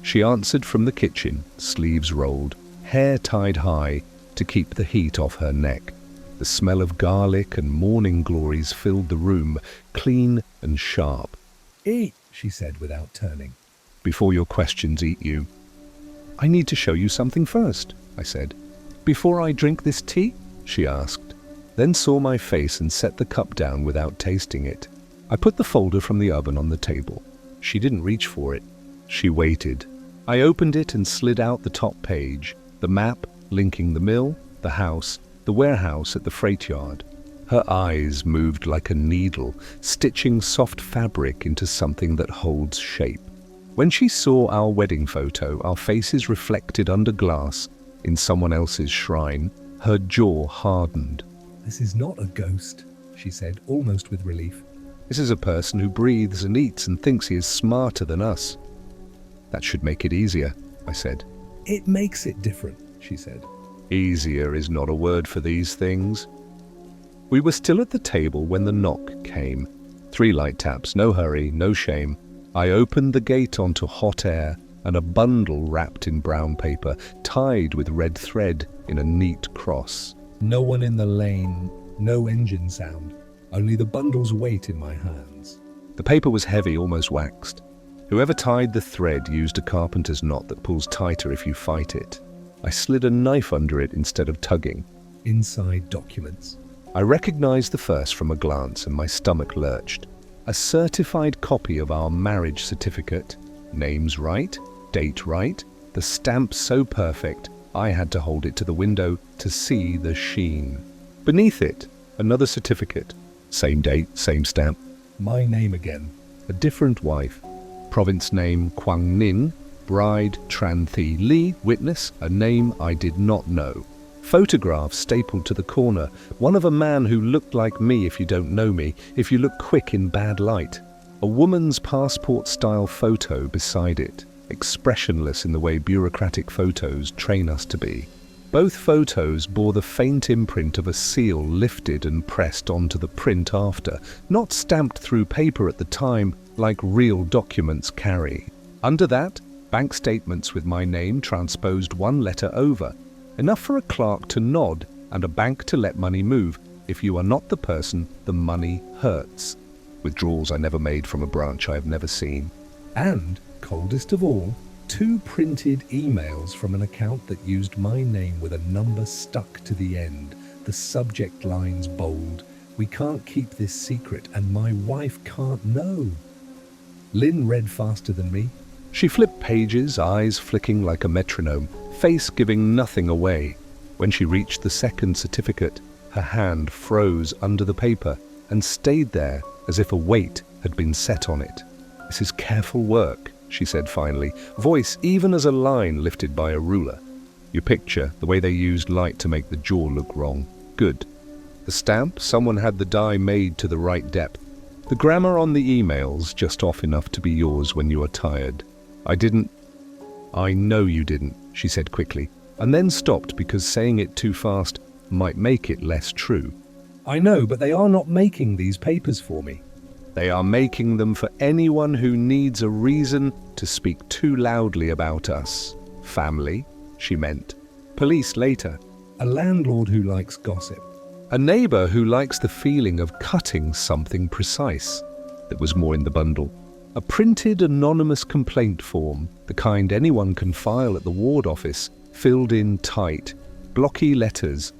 She answered from the kitchen, sleeves rolled, hair tied high to keep the heat off her neck. The smell of garlic and morning glories filled the room, clean and sharp. Eat, she said without turning. Before your questions eat you. I need to show you something first, I said. Before I drink this tea? She asked, then saw my face and set the cup down without tasting it. I put the folder from the oven on the table. She didn't reach for it. She waited. I opened it and slid out the top page, the map linking the mill, the house, the warehouse at the freight yard. Her eyes moved like a needle, stitching soft fabric into something that holds shape. When she saw our wedding photo, our faces reflected under glass in someone else's shrine, her jaw hardened. This is not a ghost, she said, almost with relief. This is a person who breathes and eats and thinks he is smarter than us. That should make it easier, I said. It makes it different, she said. Easier is not a word for these things. We were still at the table when the knock came. 3 light taps, no hurry, no shame. I opened the gate onto hot air and a bundle wrapped in brown paper, tied with red thread in a neat cross. No one in the lane, no engine sound, only the bundle's weight in my hands. The paper was heavy, almost waxed. Whoever tied the thread used a carpenter's knot that pulls tighter if you fight it. I slid a knife under it instead of tugging. Inside documents. I recognized the first from a glance and my stomach lurched. A certified copy of our marriage certificate. Names right, date right, the stamp so perfect I had to hold it to the window to see the sheen. Beneath it, another certificate. Same date, same stamp. My name again. A different wife. Province name Quang Ninh. Bride Tran Thi Lee. Witness, a name I did not know. Photograph stapled to the corner. One of a man who looked like me if you don't know me, if you look quick in bad light. A woman's passport-style photo beside it, expressionless in the way bureaucratic photos train us to be. Both photos bore the faint imprint of a seal lifted and pressed onto the print after, not stamped through paper at the time like real documents carry. Under that, bank statements with my name transposed 1 letter over. Enough for a clerk to nod and a bank to let money move. If you are not the person, the money hurts. Withdrawals I never made from a branch I have never seen. And, coldest of all, 2 printed emails from an account that used my name with a number stuck to the end. The subject lines bold. We can't keep this secret and my wife can't know. Lynn read faster than me. She flipped pages, eyes flicking like a metronome, face giving nothing away. When she reached the second certificate, her hand froze under the paper and stayed there as if a weight had been set on it. "This is careful work," she said finally, voice even as a line lifted by a ruler. "Your picture, the way they used light to make the jaw look wrong. Good. The stamp, someone had the die made to the right depth. The grammar on the emails just off enough to be yours when you are tired. I know you didn't," she said quickly, and then stopped because saying it too fast might make it less true. "I know, but they are not making these papers for me." "They are making them for anyone who needs a reason to speak too loudly about us. Family," she meant. "Police later. A landlord who likes gossip. A neighbour who likes the feeling of cutting something precise." There was more in the bundle. A printed anonymous complaint form, the kind anyone can file at the ward office, filled in tight, blocky letters.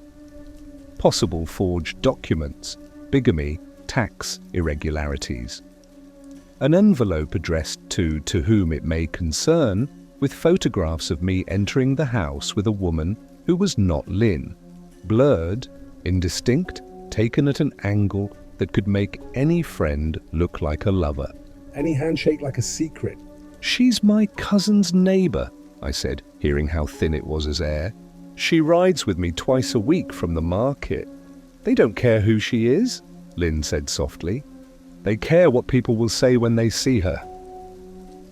Possible forged documents, bigamy, tax irregularities. An envelope addressed to whom it may concern, with photographs of me entering the house with a woman who was not Lynn. Blurred, indistinct, taken at an angle that could make any friend look like a lover. Any handshake like a secret. "She's my cousin's neighbour," I said, hearing how thin it was as air. "She rides with me twice a week from the market." "They don't care who she is," Lynn said softly. "They care what people will say when they see her."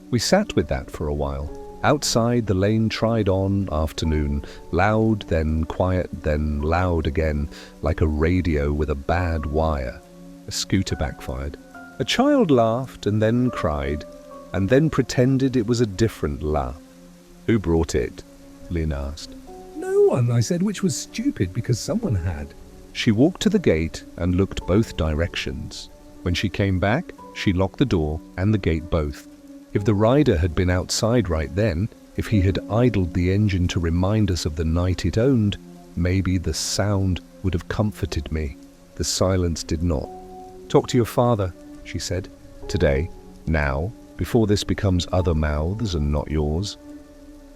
We sat with that for a while. Outside, the lane tried on, afternoon, loud, then quiet, then loud again, like a radio with a bad wire. A scooter backfired. A child laughed and then cried, and then pretended it was a different laugh. "Who brought it?" Lynn asked. "No one," I said, which was stupid because someone had. She walked to the gate and looked both directions. When she came back, she locked the door and the gate both. If the rider had been outside right then, if he had idled the engine to remind us of the night it owned, maybe the sound would have comforted me. The silence did not. "Talk to your father," she said. "Today, now, before this becomes other mouths and not yours."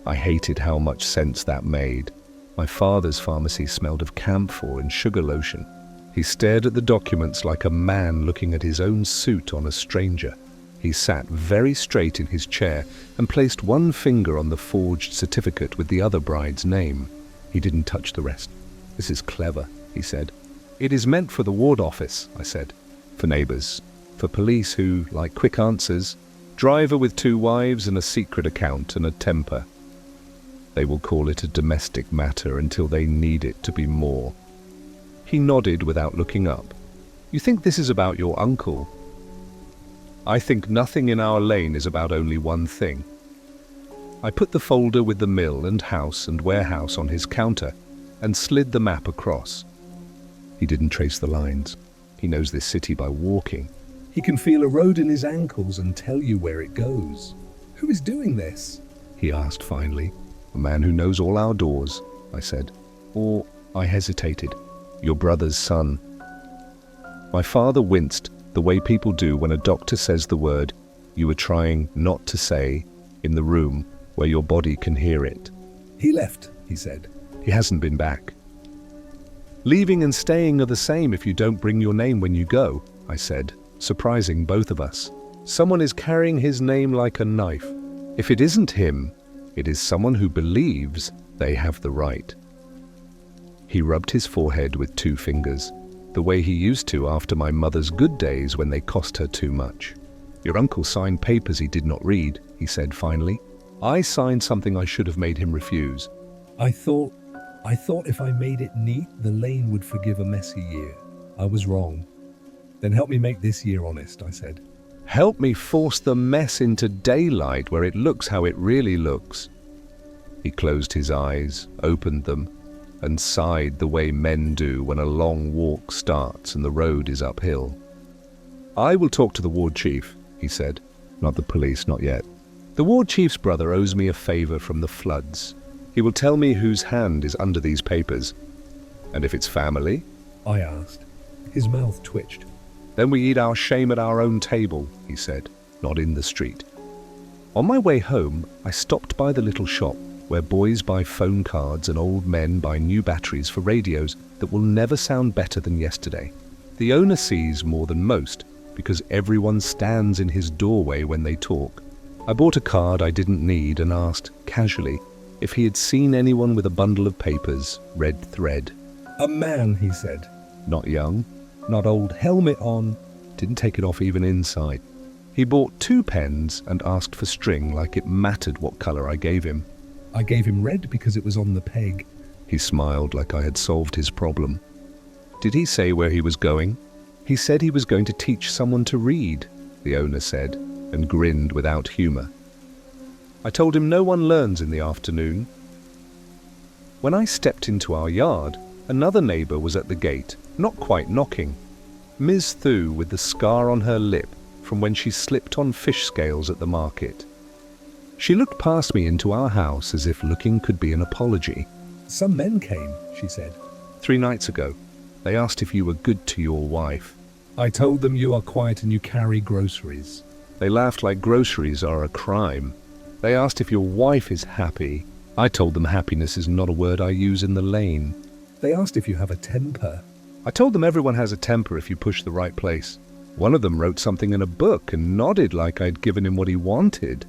I hated how much sense that made. My father's pharmacy smelled of camphor and sugar lotion. He stared at the documents like a man looking at his own suit on a stranger. He sat very straight in his chair and placed one finger on the forged certificate with the other bride's name. He didn't touch the rest. "This is clever," he said. "It is meant for the ward office," I said. "For neighbours. For police who like quick answers. Driver with 2 wives and a secret account and a temper. They will call it a domestic matter until they need it to be more." He nodded without looking up. "You think this is about your uncle?" "I think nothing in our lane is about only one thing." I put the folder with the mill and house and warehouse on his counter and slid the map across. He didn't trace the lines. He knows this city by walking. He can feel a road in his ankles and tell you where it goes. "Who is doing this?" he asked finally. "A man who knows all our doors," I said. Or, I hesitated, "your brother's son." My father winced, the way people do when a doctor says the word you were trying not to say in the room where your body can hear it. "He left," he said. "He hasn't been back." "Leaving and staying are the same if you don't bring your name when you go," I said, surprising both of us. Someone is carrying his name like a knife. If it isn't him, it is someone who believes they have the right. He rubbed his forehead with 2 fingers, the way he used to after my mother's good days when they cost her too much. "Your uncle signed papers he did not read," he said finally. "I signed something I should have made him refuse." I thought if I made it neat, the lane would forgive a messy year. I was wrong. "Then help me make this year honest," I said. "Help me force the mess into daylight where it looks how it really looks." He closed his eyes, opened them, and sighed the way men do when a long walk starts and the road is uphill. "I will talk to the ward chief," he said. "Not the police, not yet. The ward chief's brother owes me a favour from the floods. He will tell me whose hand is under these papers." "And if it's family?" I asked. His mouth twitched. "Then we eat our shame at our own table," he said, "not in the street." On my way home, I stopped by the little shop, where boys buy phone cards and old men buy new batteries for radios that will never sound better than yesterday. The owner sees more than most because everyone stands in his doorway when they talk. I bought a card I didn't need and asked, casually, if he had seen anyone with a bundle of papers, red thread. A man, he said. Not young, Not old, helmet on. didn't take it off even inside. He bought 2 pens and asked for string like it mattered what colour I gave him. I gave him red because it was on the peg. He smiled like I had solved his problem. Did he say where he was going? He said he was going to teach someone to read, the owner said, and grinned without humour. I told him no one learns in the afternoon. When I stepped into our yard, another neighbour was at the gate, not quite knocking. Ms. Thu with the scar on her lip from when she slipped on fish scales at the market. She looked past me into our house as if looking could be an apology. Some men came, she said. 3 nights ago, they asked if you were good to your wife. I told them you are quiet and you carry groceries. They laughed like groceries are a crime. They asked if your wife is happy. I told them happiness is not a word I use in the lane. They asked if you have a temper. I told them everyone has a temper if you push the right place. One of them wrote something in a book and nodded like I'd given him what he wanted.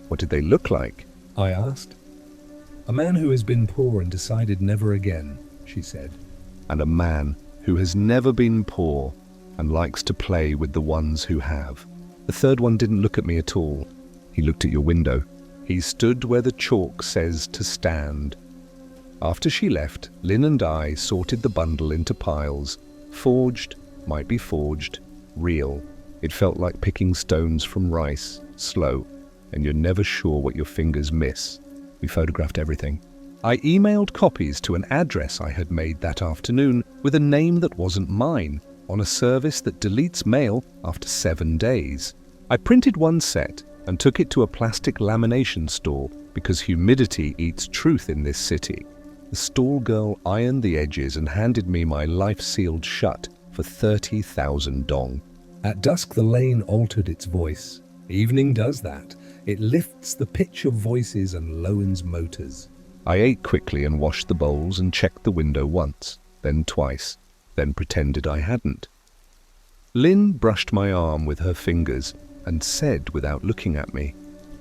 What did they look like? I asked. A man who has been poor and decided never again, she said. And a man who has never been poor and likes to play with the ones who have. The third one didn't look at me at all. He looked at your window. He stood where the chalk says to stand. After she left, Lynn and I sorted the bundle into piles. Forged, might be forged, real. It felt like picking stones from rice, slow, and you're never sure what your fingers miss. We photographed everything. I emailed copies to an address I had made that afternoon with a name that wasn't mine, on a service that deletes mail after 7 days. I printed one set and took it to a plastic lamination store because humidity eats truth in this city. The stall girl ironed the edges and handed me my life sealed shut for 30,000 dong. At dusk the lane altered its voice. Evening does that. It lifts the pitch of voices and lowens motors. I ate quickly and washed the bowls and checked the window once, then twice, then pretended I hadn't. Lynn brushed my arm with her fingers and said without looking at me,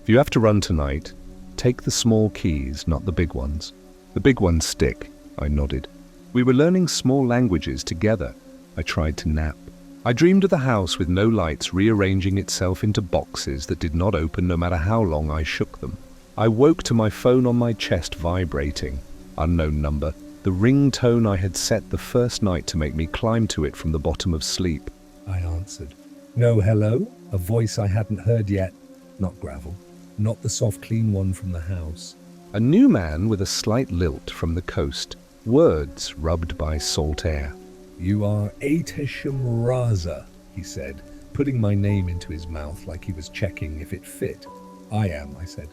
"If you have to run tonight, take the small keys, not the big ones. The big ones stick," I nodded. We were learning small languages together. I tried to nap. I dreamed of the house with no lights rearranging itself into boxes that did not open no matter how long I shook them. I woke to my phone on my chest vibrating. Unknown number. The ringtone I had set the first night to make me climb to it from the bottom of sleep. I answered. No hello? A voice I hadn't heard yet. Not gravel. Not the soft clean one from the house. A new man with a slight lilt from the coast. Words rubbed by salt air. You are Atesham Raza, he said, putting my name into his mouth like he was checking if it fit. I am, I said.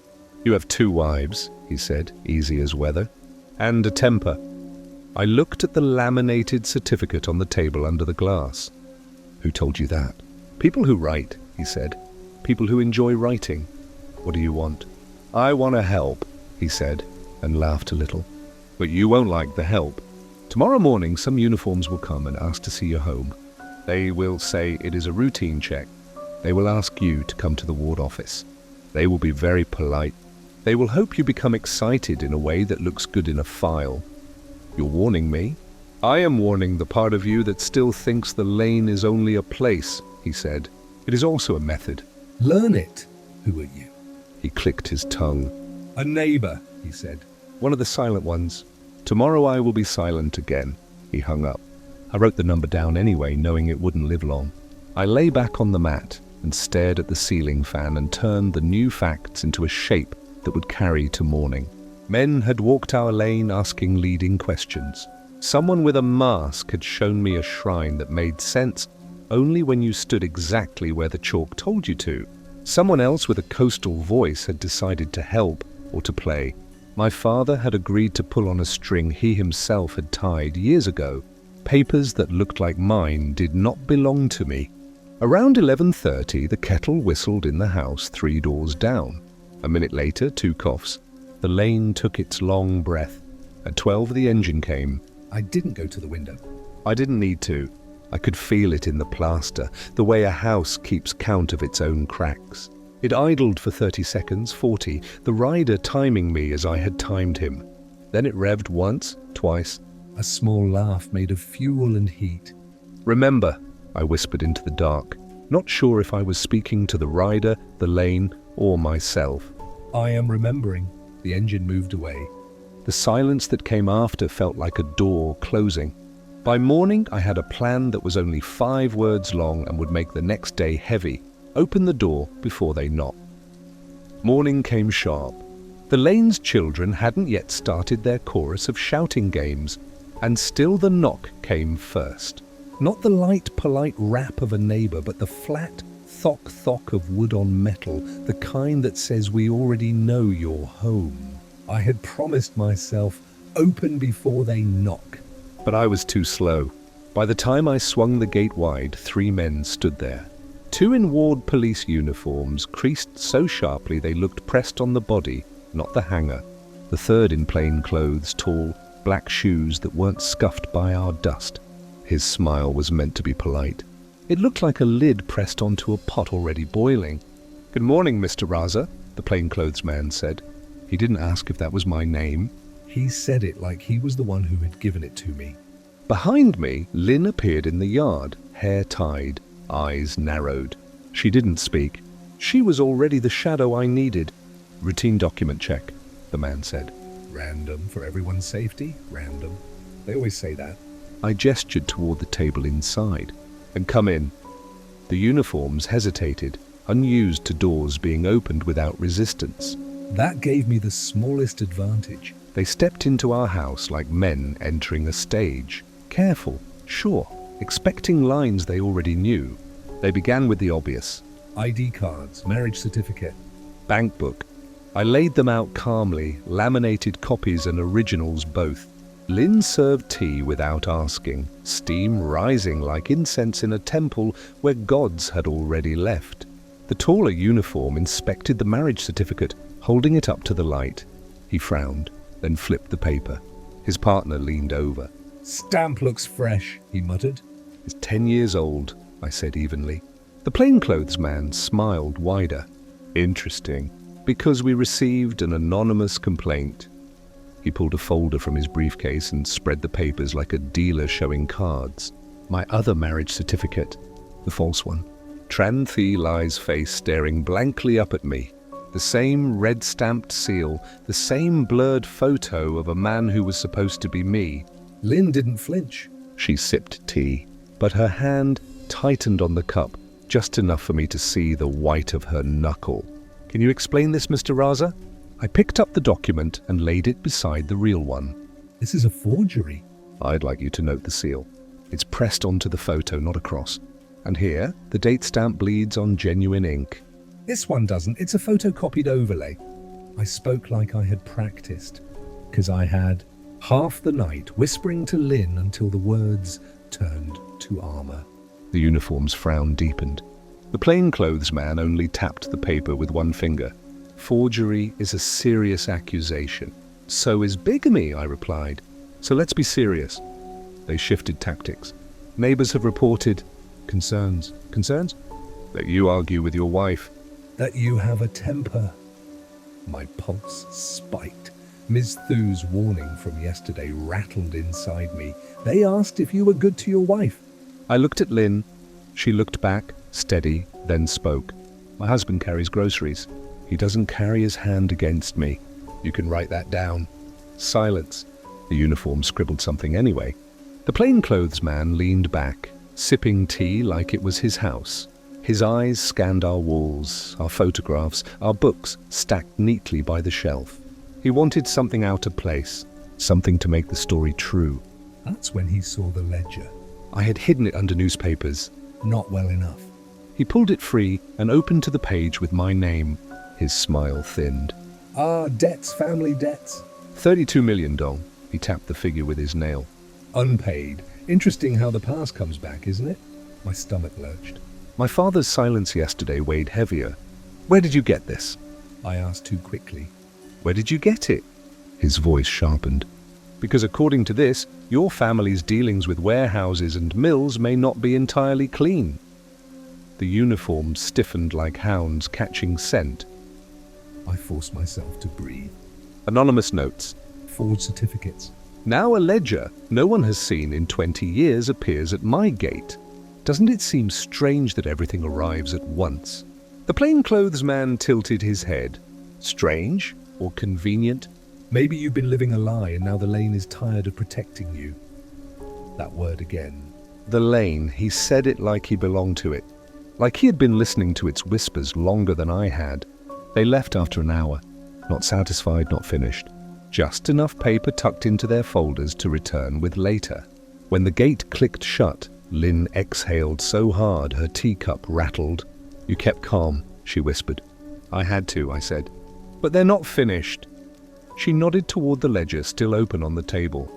You have 2 wives, he said, easy as weather. And a temper. I looked at the laminated certificate on the table under the glass. Who told you that? People who write, he said. People who enjoy writing. What do you want? I want to help, he said, and laughed a little. But you won't like the help. Tomorrow morning some uniforms will come and ask to see your home. They will say it is a routine check. They will ask you to come to the ward office. They will be very polite. They will hope you become excited in a way that looks good in a file. You're warning me? I am warning the part of you that still thinks the lane is only a place, he said. It is also a method. Learn it. Who are you? He clicked his tongue. A neighbor, he said. One of the silent ones. Tomorrow I will be silent again. He hung up. I wrote the number down anyway, knowing it wouldn't live long. I lay back on the mat and stared at the ceiling fan and turned the new facts into a shape that would carry to morning. Men had walked our lane asking leading questions. Someone with a mask had shown me a shrine that made sense only when you stood exactly where the chalk told you to. Someone else with a coastal voice had decided to help or to play. My father had agreed to pull on a string he himself had tied years ago. Papers that looked like mine did not belong to me. Around 11:30, the kettle whistled in the house 3 doors down. A minute later, 2 coughs. The lane took its long breath. At 12, the engine came. I didn't go to the window. I didn't need to. I could feel it in the plaster, the way a house keeps count of its own cracks. It idled for 30 seconds, 40, the rider timing me as I had timed him. Then it revved once, twice. A small laugh made of fuel and heat. "Remember," I whispered into the dark, not sure if I was speaking to the rider, the lane, or myself. I am remembering. The engine moved away. The silence that came after felt like a door closing. By morning, I had a plan that was only 5 words long and would make the next day heavy. Open the door before they knocked. Morning came sharp. The lane's children hadn't yet started their chorus of shouting games, and still the knock came first. Not the light, polite rap of a neighbor, but the flat thock-thock of wood on metal, the kind that says we already know you're home. I had promised myself, open before they knock. But I was too slow. By the time I swung the gate wide, 3 men stood there. 2 in ward police uniforms, creased so sharply they looked pressed on the body, not the hanger. The 3rd in plain clothes, tall, black shoes that weren't scuffed by our dust. His smile was meant to be polite. It looked like a lid pressed onto a pot already boiling. "Good morning, Mr. Raza," the plainclothes man said. He didn't ask if that was my name. He said it like he was the one who had given it to me. Behind me, Lynn appeared in the yard, hair tied, eyes narrowed. She didn't speak. She was already the shadow I needed. "Routine document check," the man said. Random for everyone's safety? Random. They always say that. I gestured toward the table inside. "And come in." The uniforms hesitated, unused to doors being opened without resistance. That gave me the smallest advantage. They stepped into our house like men entering a stage. Careful, sure, expecting lines they already knew. They began with the obvious. ID cards, marriage certificate. Bank book. I laid them out calmly, laminated copies and originals both. Lynn served tea without asking, steam rising like incense in a temple where gods had already left. The taller uniform inspected the marriage certificate, holding it up to the light. He frowned, then flipped the paper. His partner leaned over. "Stamp looks fresh," he muttered. "It's 10 years old," I said evenly. The plainclothes man smiled wider. "Interesting, because we received an anonymous complaint." He pulled a folder from his briefcase and spread the papers like a dealer showing cards. My other marriage certificate, the false one. Tran Thi Lai's face staring blankly up at me. The same red-stamped seal, the same blurred photo of a man who was supposed to be me. Lynn didn't flinch. She sipped tea, but her hand tightened on the cup, just enough for me to see the white of her knuckle. "Can you explain this, Mr. Raza?" I picked up the document and laid it beside the real one. "This is a forgery." "I'd like you to note the seal. It's pressed onto the photo, not across. And here, the date stamp bleeds on genuine ink." "This one doesn't. It's a photocopied overlay." I spoke like I had practiced, because I had. Half the night whispering to Lynn until the words turned to armor. The uniform's frown deepened. The plainclothes man only tapped the paper with one finger. "Forgery is a serious accusation. So is bigamy," I replied. "So let's be serious." They shifted tactics. "Neighbors have reported concerns." "Concerns?" "That you argue with your wife." "That you have a temper." My pulse spiked. Ms. Thu's warning from yesterday rattled inside me. "They asked if you were good to your wife." I looked at Lynn. She looked back, steady, then spoke. "My husband carries groceries. He doesn't carry his hand against me. You can write that down." Silence. The uniform scribbled something anyway. The plainclothes man leaned back, sipping tea like it was his house. His eyes scanned our walls, our photographs, our books stacked neatly by the shelf. He wanted something out of place, something to make the story true. That's when he saw the ledger. I had hidden it under newspapers. Not well enough. He pulled it free and opened to the page with my name. His smile thinned. "Ah, debts, family debts." 32 million dong. He tapped the figure with his nail. "Unpaid. Interesting how the past comes back, isn't it?" My stomach lurched. My father's silence yesterday weighed heavier. "Where did you get this?" I asked too quickly. Where did you get it? His voice sharpened. Because according to this, your family's dealings with warehouses and mills may not be entirely clean. The uniforms stiffened like hounds catching scent. I forced myself to breathe. Anonymous notes. Forged certificates. Now a ledger no one has seen in 20 years appears at my gate. Doesn't it seem strange that everything arrives at once? The plainclothes man tilted his head. Strange or convenient? Maybe you've been living a lie and now the lane is tired of protecting you. That word again. The lane, he said it like he belonged to it. Like he had been listening to its whispers longer than I had. They left after an hour. Not satisfied, not finished. Just enough paper tucked into their folders to return with later. When the gate clicked shut, Lynn exhaled so hard her teacup rattled. You kept calm, she whispered. I had to, I said. But they're not finished. She nodded toward the ledger still open on the table.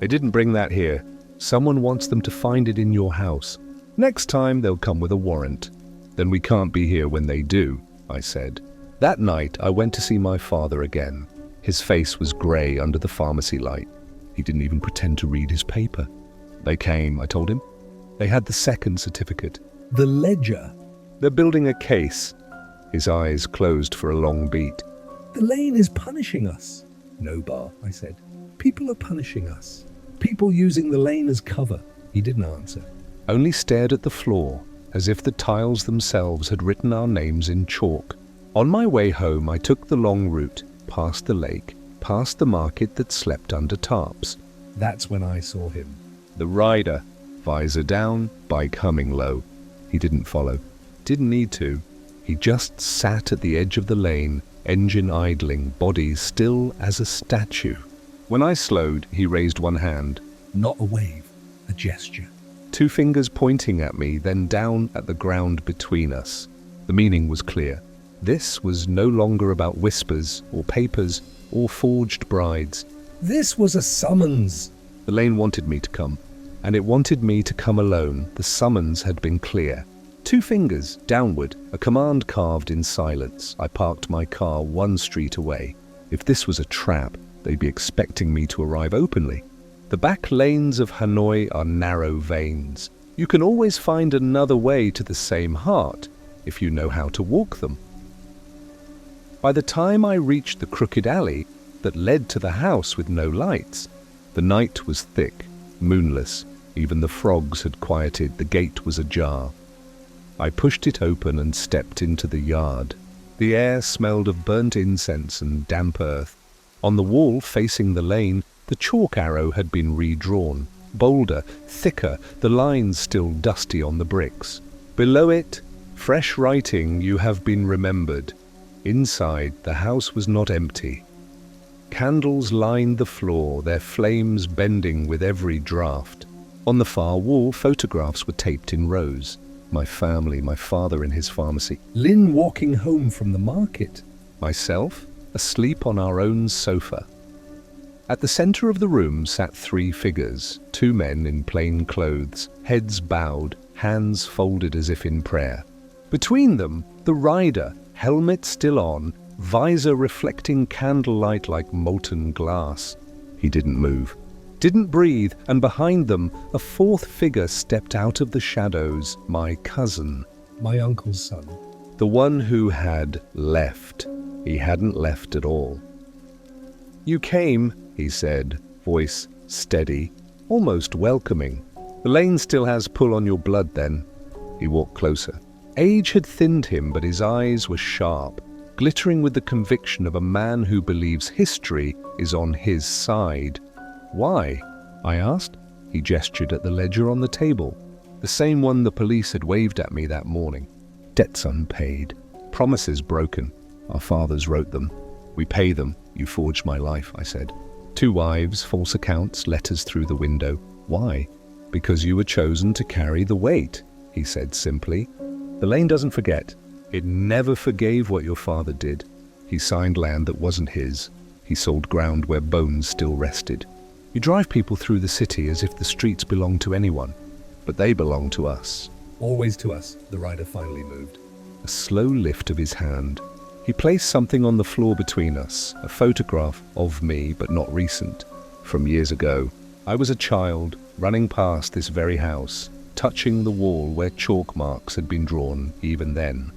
They didn't bring that here. Someone wants them to find it in your house. Next time they'll come with a warrant. Then we can't be here when they do, I said. That night I went to see my father again. His face was grey under the pharmacy light. He didn't even pretend to read his paper. They came, I told him. They had the second certificate. The ledger. They're building a case. His eyes closed for a long beat. The lane is punishing us. No, Bar, I said. People are punishing us. People using the lane as cover. He didn't answer. Only stared at the floor, as if the tiles themselves had written our names in chalk. On my way home, I took the long route, past the lake, past the market that slept under tarps. That's when I saw him. The rider, visor down, bike humming low. He didn't follow. Didn't need to. He just sat at the edge of the lane, engine idling, body still as a statue. When I slowed, he raised one hand. Not a wave, a gesture. 2 fingers pointing at me, then down at the ground between us. The meaning was clear. This was no longer about whispers or papers or forged brides. This was a summons. The lane wanted me to come, and it wanted me to come alone. The summons had been clear. 2 fingers downward, a command carved in silence. I parked my car 1 street away. If this was a trap, they'd be expecting me to arrive openly. The back lanes of Hanoi are narrow veins. You can always find another way to the same heart if you know how to walk them. By the time I reached the crooked alley that led to the house with no lights, the night was thick, moonless. Even the frogs had quieted. The gate was ajar. I pushed it open and stepped into the yard. The air smelled of burnt incense and damp earth. On the wall facing the lane, the chalk arrow had been redrawn, bolder, thicker, the lines still dusty on the bricks. Below it, fresh writing, "You have been remembered." Inside, the house was not empty. Candles lined the floor, their flames bending with every draught. On the far wall, photographs were taped in rows. My family, my father in his pharmacy. Lynn walking home from the market. Myself, asleep on our own sofa. At the center of the room sat 3 figures, 2 men in plain clothes, heads bowed, hands folded as if in prayer. Between them, the rider, helmet still on, visor reflecting candlelight like molten glass. He didn't move, didn't breathe, and behind them, a 4th figure stepped out of the shadows, my cousin. My uncle's son. The one who had left. He hadn't left at all. "You came," he said, voice steady, almost welcoming. "The lane still has pull on your blood then." He walked closer. Age had thinned him, but his eyes were sharp, glittering with the conviction of a man who believes history is on his side. "Why?" I asked. He gestured at the ledger on the table, the same one the police had waved at me that morning. "Debts unpaid, promises broken. Our fathers wrote them. We pay them. You forged my life," I said. "2 wives, false accounts, letters through the window. Why?" "Because you were chosen to carry the weight," he said simply. "The lane doesn't forget. It never forgave what your father did. He signed land that wasn't his. He sold ground where bones still rested. You drive people through the city as if the streets belong to anyone, but they belong to us." Always to us, the rider finally moved. A slow lift of his hand. He placed something on the floor between us, a photograph of me, but not recent, from years ago. I was a child, running past this very house, touching the wall where chalk marks had been drawn even then.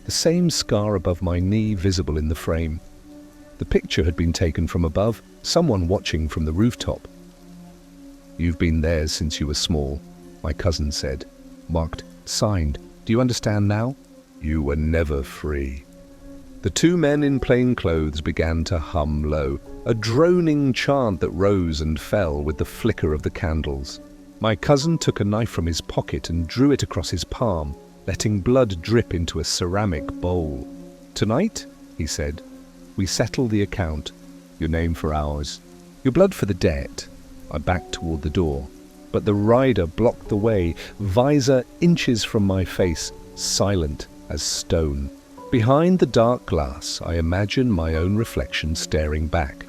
The same scar above my knee visible in the frame. The picture had been taken from above, someone watching from the rooftop. "You've been there since you were small," my cousin said. Marked, signed. "Do you understand now? You were never free." The two men in plain clothes began to hum low, a droning chant that rose and fell with the flicker of the candles. My cousin took a knife from his pocket and drew it across his palm, letting blood drip into a ceramic bowl. "Tonight," he said, "we settle the account. Your name for ours. Your blood for the debt." I backed toward the door, but the rider blocked the way, visor inches from my face, silent as stone. Behind the dark glass, I imagined my own reflection staring back.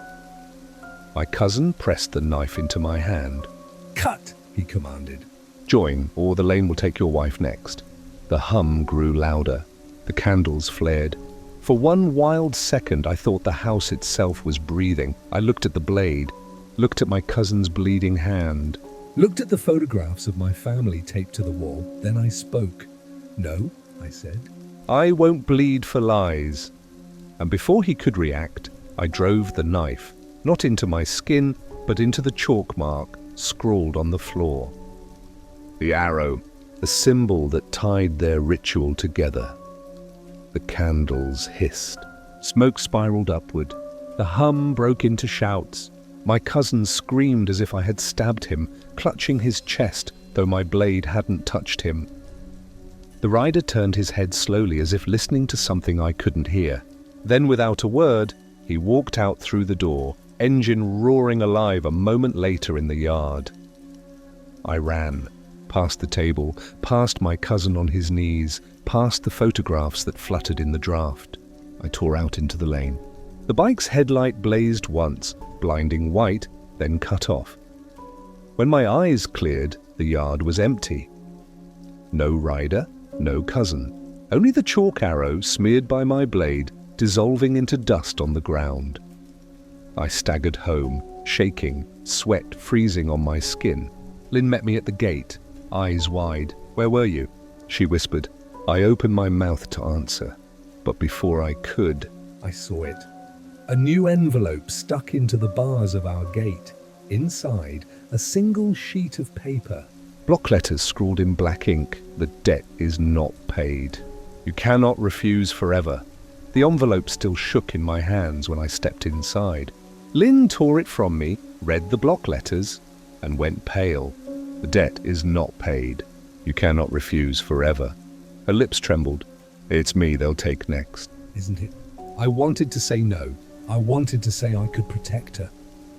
My cousin pressed the knife into my hand. "Cut," he commanded. "Join, or the lane will take your wife next." The hum grew louder. The candles flared. For one wild second, I thought the house itself was breathing. I looked at the blade, looked at my cousin's bleeding hand. Looked at the photographs of my family taped to the wall. Then I spoke. "No," I said. "I won't bleed for lies." And before he could react, I drove the knife, not into my skin, but into the chalk mark scrawled on the floor. The arrow, the symbol that tied their ritual together. The candles hissed. Smoke spiraled upward. The hum broke into shouts. My cousin screamed as if I had stabbed him, clutching his chest, though my blade hadn't touched him. The rider turned his head slowly, as if listening to something I couldn't hear. Then, without a word, he walked out through the door, engine roaring alive a moment later in the yard. I ran, past the table, past my cousin on his knees, past the photographs that fluttered in the draft. I tore out into the lane. The bike's headlight blazed once, blinding white, then cut off. When my eyes cleared, the yard was empty. No rider, no cousin. Only the chalk arrow, smeared by my blade, dissolving into dust on the ground. I staggered home, shaking, sweat freezing on my skin. Lynn met me at the gate, eyes wide. "Where were you?" she whispered. I opened my mouth to answer, but before I could, I saw it. A new envelope stuck into the bars of our gate. Inside, a single sheet of paper. Block letters scrawled in black ink. "The debt is not paid. You cannot refuse forever." The envelope still shook in my hands when I stepped inside. Lynn tore it from me, read the block letters, and went pale. "The debt is not paid. You cannot refuse forever." Her lips trembled. "It's me they'll take next." Isn't it? I wanted to say no. I wanted to say I could protect her.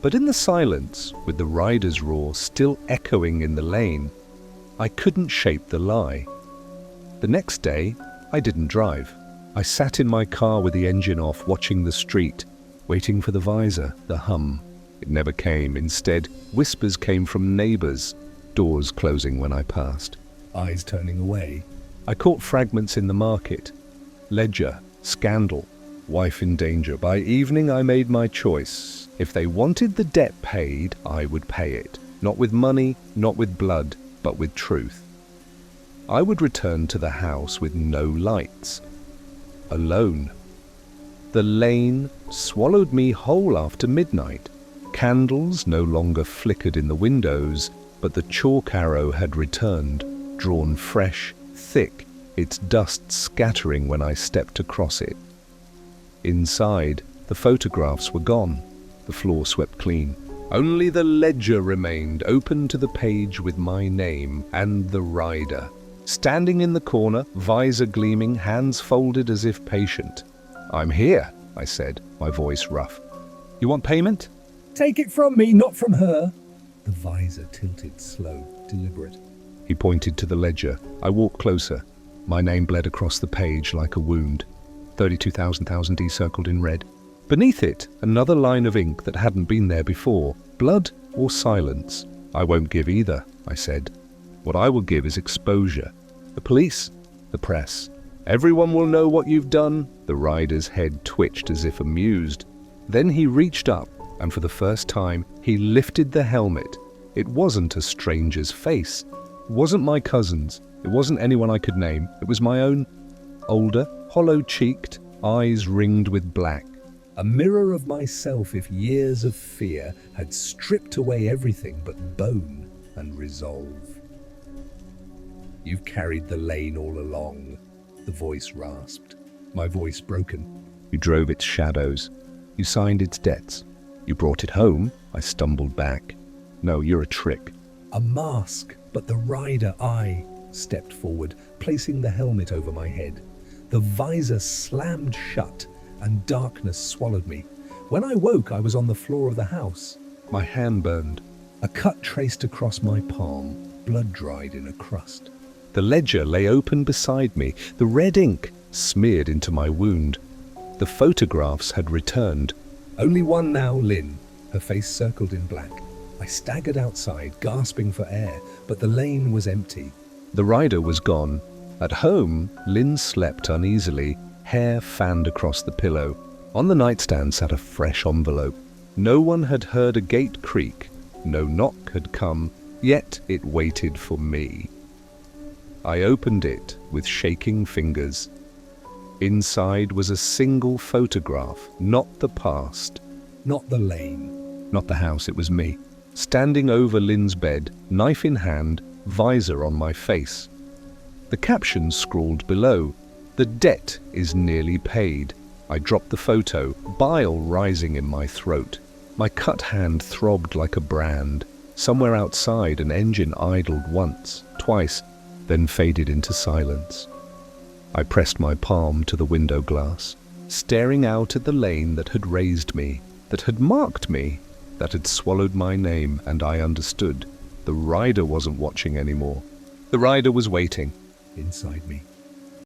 But in the silence, with the rider's roar still echoing in the lane, I couldn't shape the lie. The next day, I didn't drive. I sat in my car with the engine off, watching the street, waiting for the visor, the hum. It never came. Instead, whispers came from neighbors, doors closing when I passed. Eyes turning away. I caught fragments in the market. Ledger, scandal, wife in danger. By evening, I made my choice. If they wanted the debt paid, I would pay it. Not with money, not with blood, but with truth. I would return to the house with no lights. Alone. The lane swallowed me whole after midnight. Candles no longer flickered in the windows, but the chalk arrow had returned, drawn fresh, thick, its dust scattering when I stepped across it. Inside, the photographs were gone, the floor swept clean. Only the ledger remained, open to the page with my name and the rider. Standing in the corner, visor gleaming, hands folded as if patient. "I'm here," I said, my voice rough. "You want payment?" Take it from me, not from her. The visor tilted, slow, deliberate. He pointed to the ledger. I walked closer. My name bled across the page like a wound. 32,000 circled in red. Beneath it, another line of ink that hadn't been there before. Blood or silence? "I won't give either," I said. "What I will give is exposure. The police, the press, Everyone will know what you've done." The rider's head twitched as if amused. Then he reached up, and for the first time, he lifted the helmet. It wasn't a stranger's face. It wasn't my cousin's. It wasn't anyone I could name. It was my own, older, hollow-cheeked, eyes ringed with black. A mirror of myself if years of fear had stripped away everything but bone and resolve. "You've carried the lane all along," the voice rasped, my voice broken. You drove its shadows. You signed its debts. You brought it home. I stumbled back. "No, you're a trick." A mask, but the rider I stepped forward, placing the helmet over my head. The visor slammed shut, and darkness swallowed me. When I woke, I was on the floor of the house. My hand burned. A cut traced across my palm, blood dried in a crust. The ledger lay open beside me, the red ink smeared into my wound. The photographs had returned. Only one now, Lynn, her face circled in black. I staggered outside, gasping for air, but the lane was empty. The rider was gone. At home, Lynn slept uneasily, hair fanned across the pillow. On the nightstand sat a fresh envelope. No one had heard a gate creak. No knock had come, yet it waited for me. I opened it with shaking fingers. Inside was a single photograph, not the past. Not the lane. Not the house, it was me. Standing over Lynn's bed, knife in hand, visor on my face. The caption scrawled below, "The debt is nearly paid." I dropped the photo, bile rising in my throat. My cut hand throbbed like a brand. Somewhere outside, an engine idled once, twice, then faded into silence. I pressed my palm to the window glass, staring out at the lane that had raised me, that had marked me, that had swallowed my name, and I understood. The rider wasn't watching anymore. The rider was waiting. Inside me,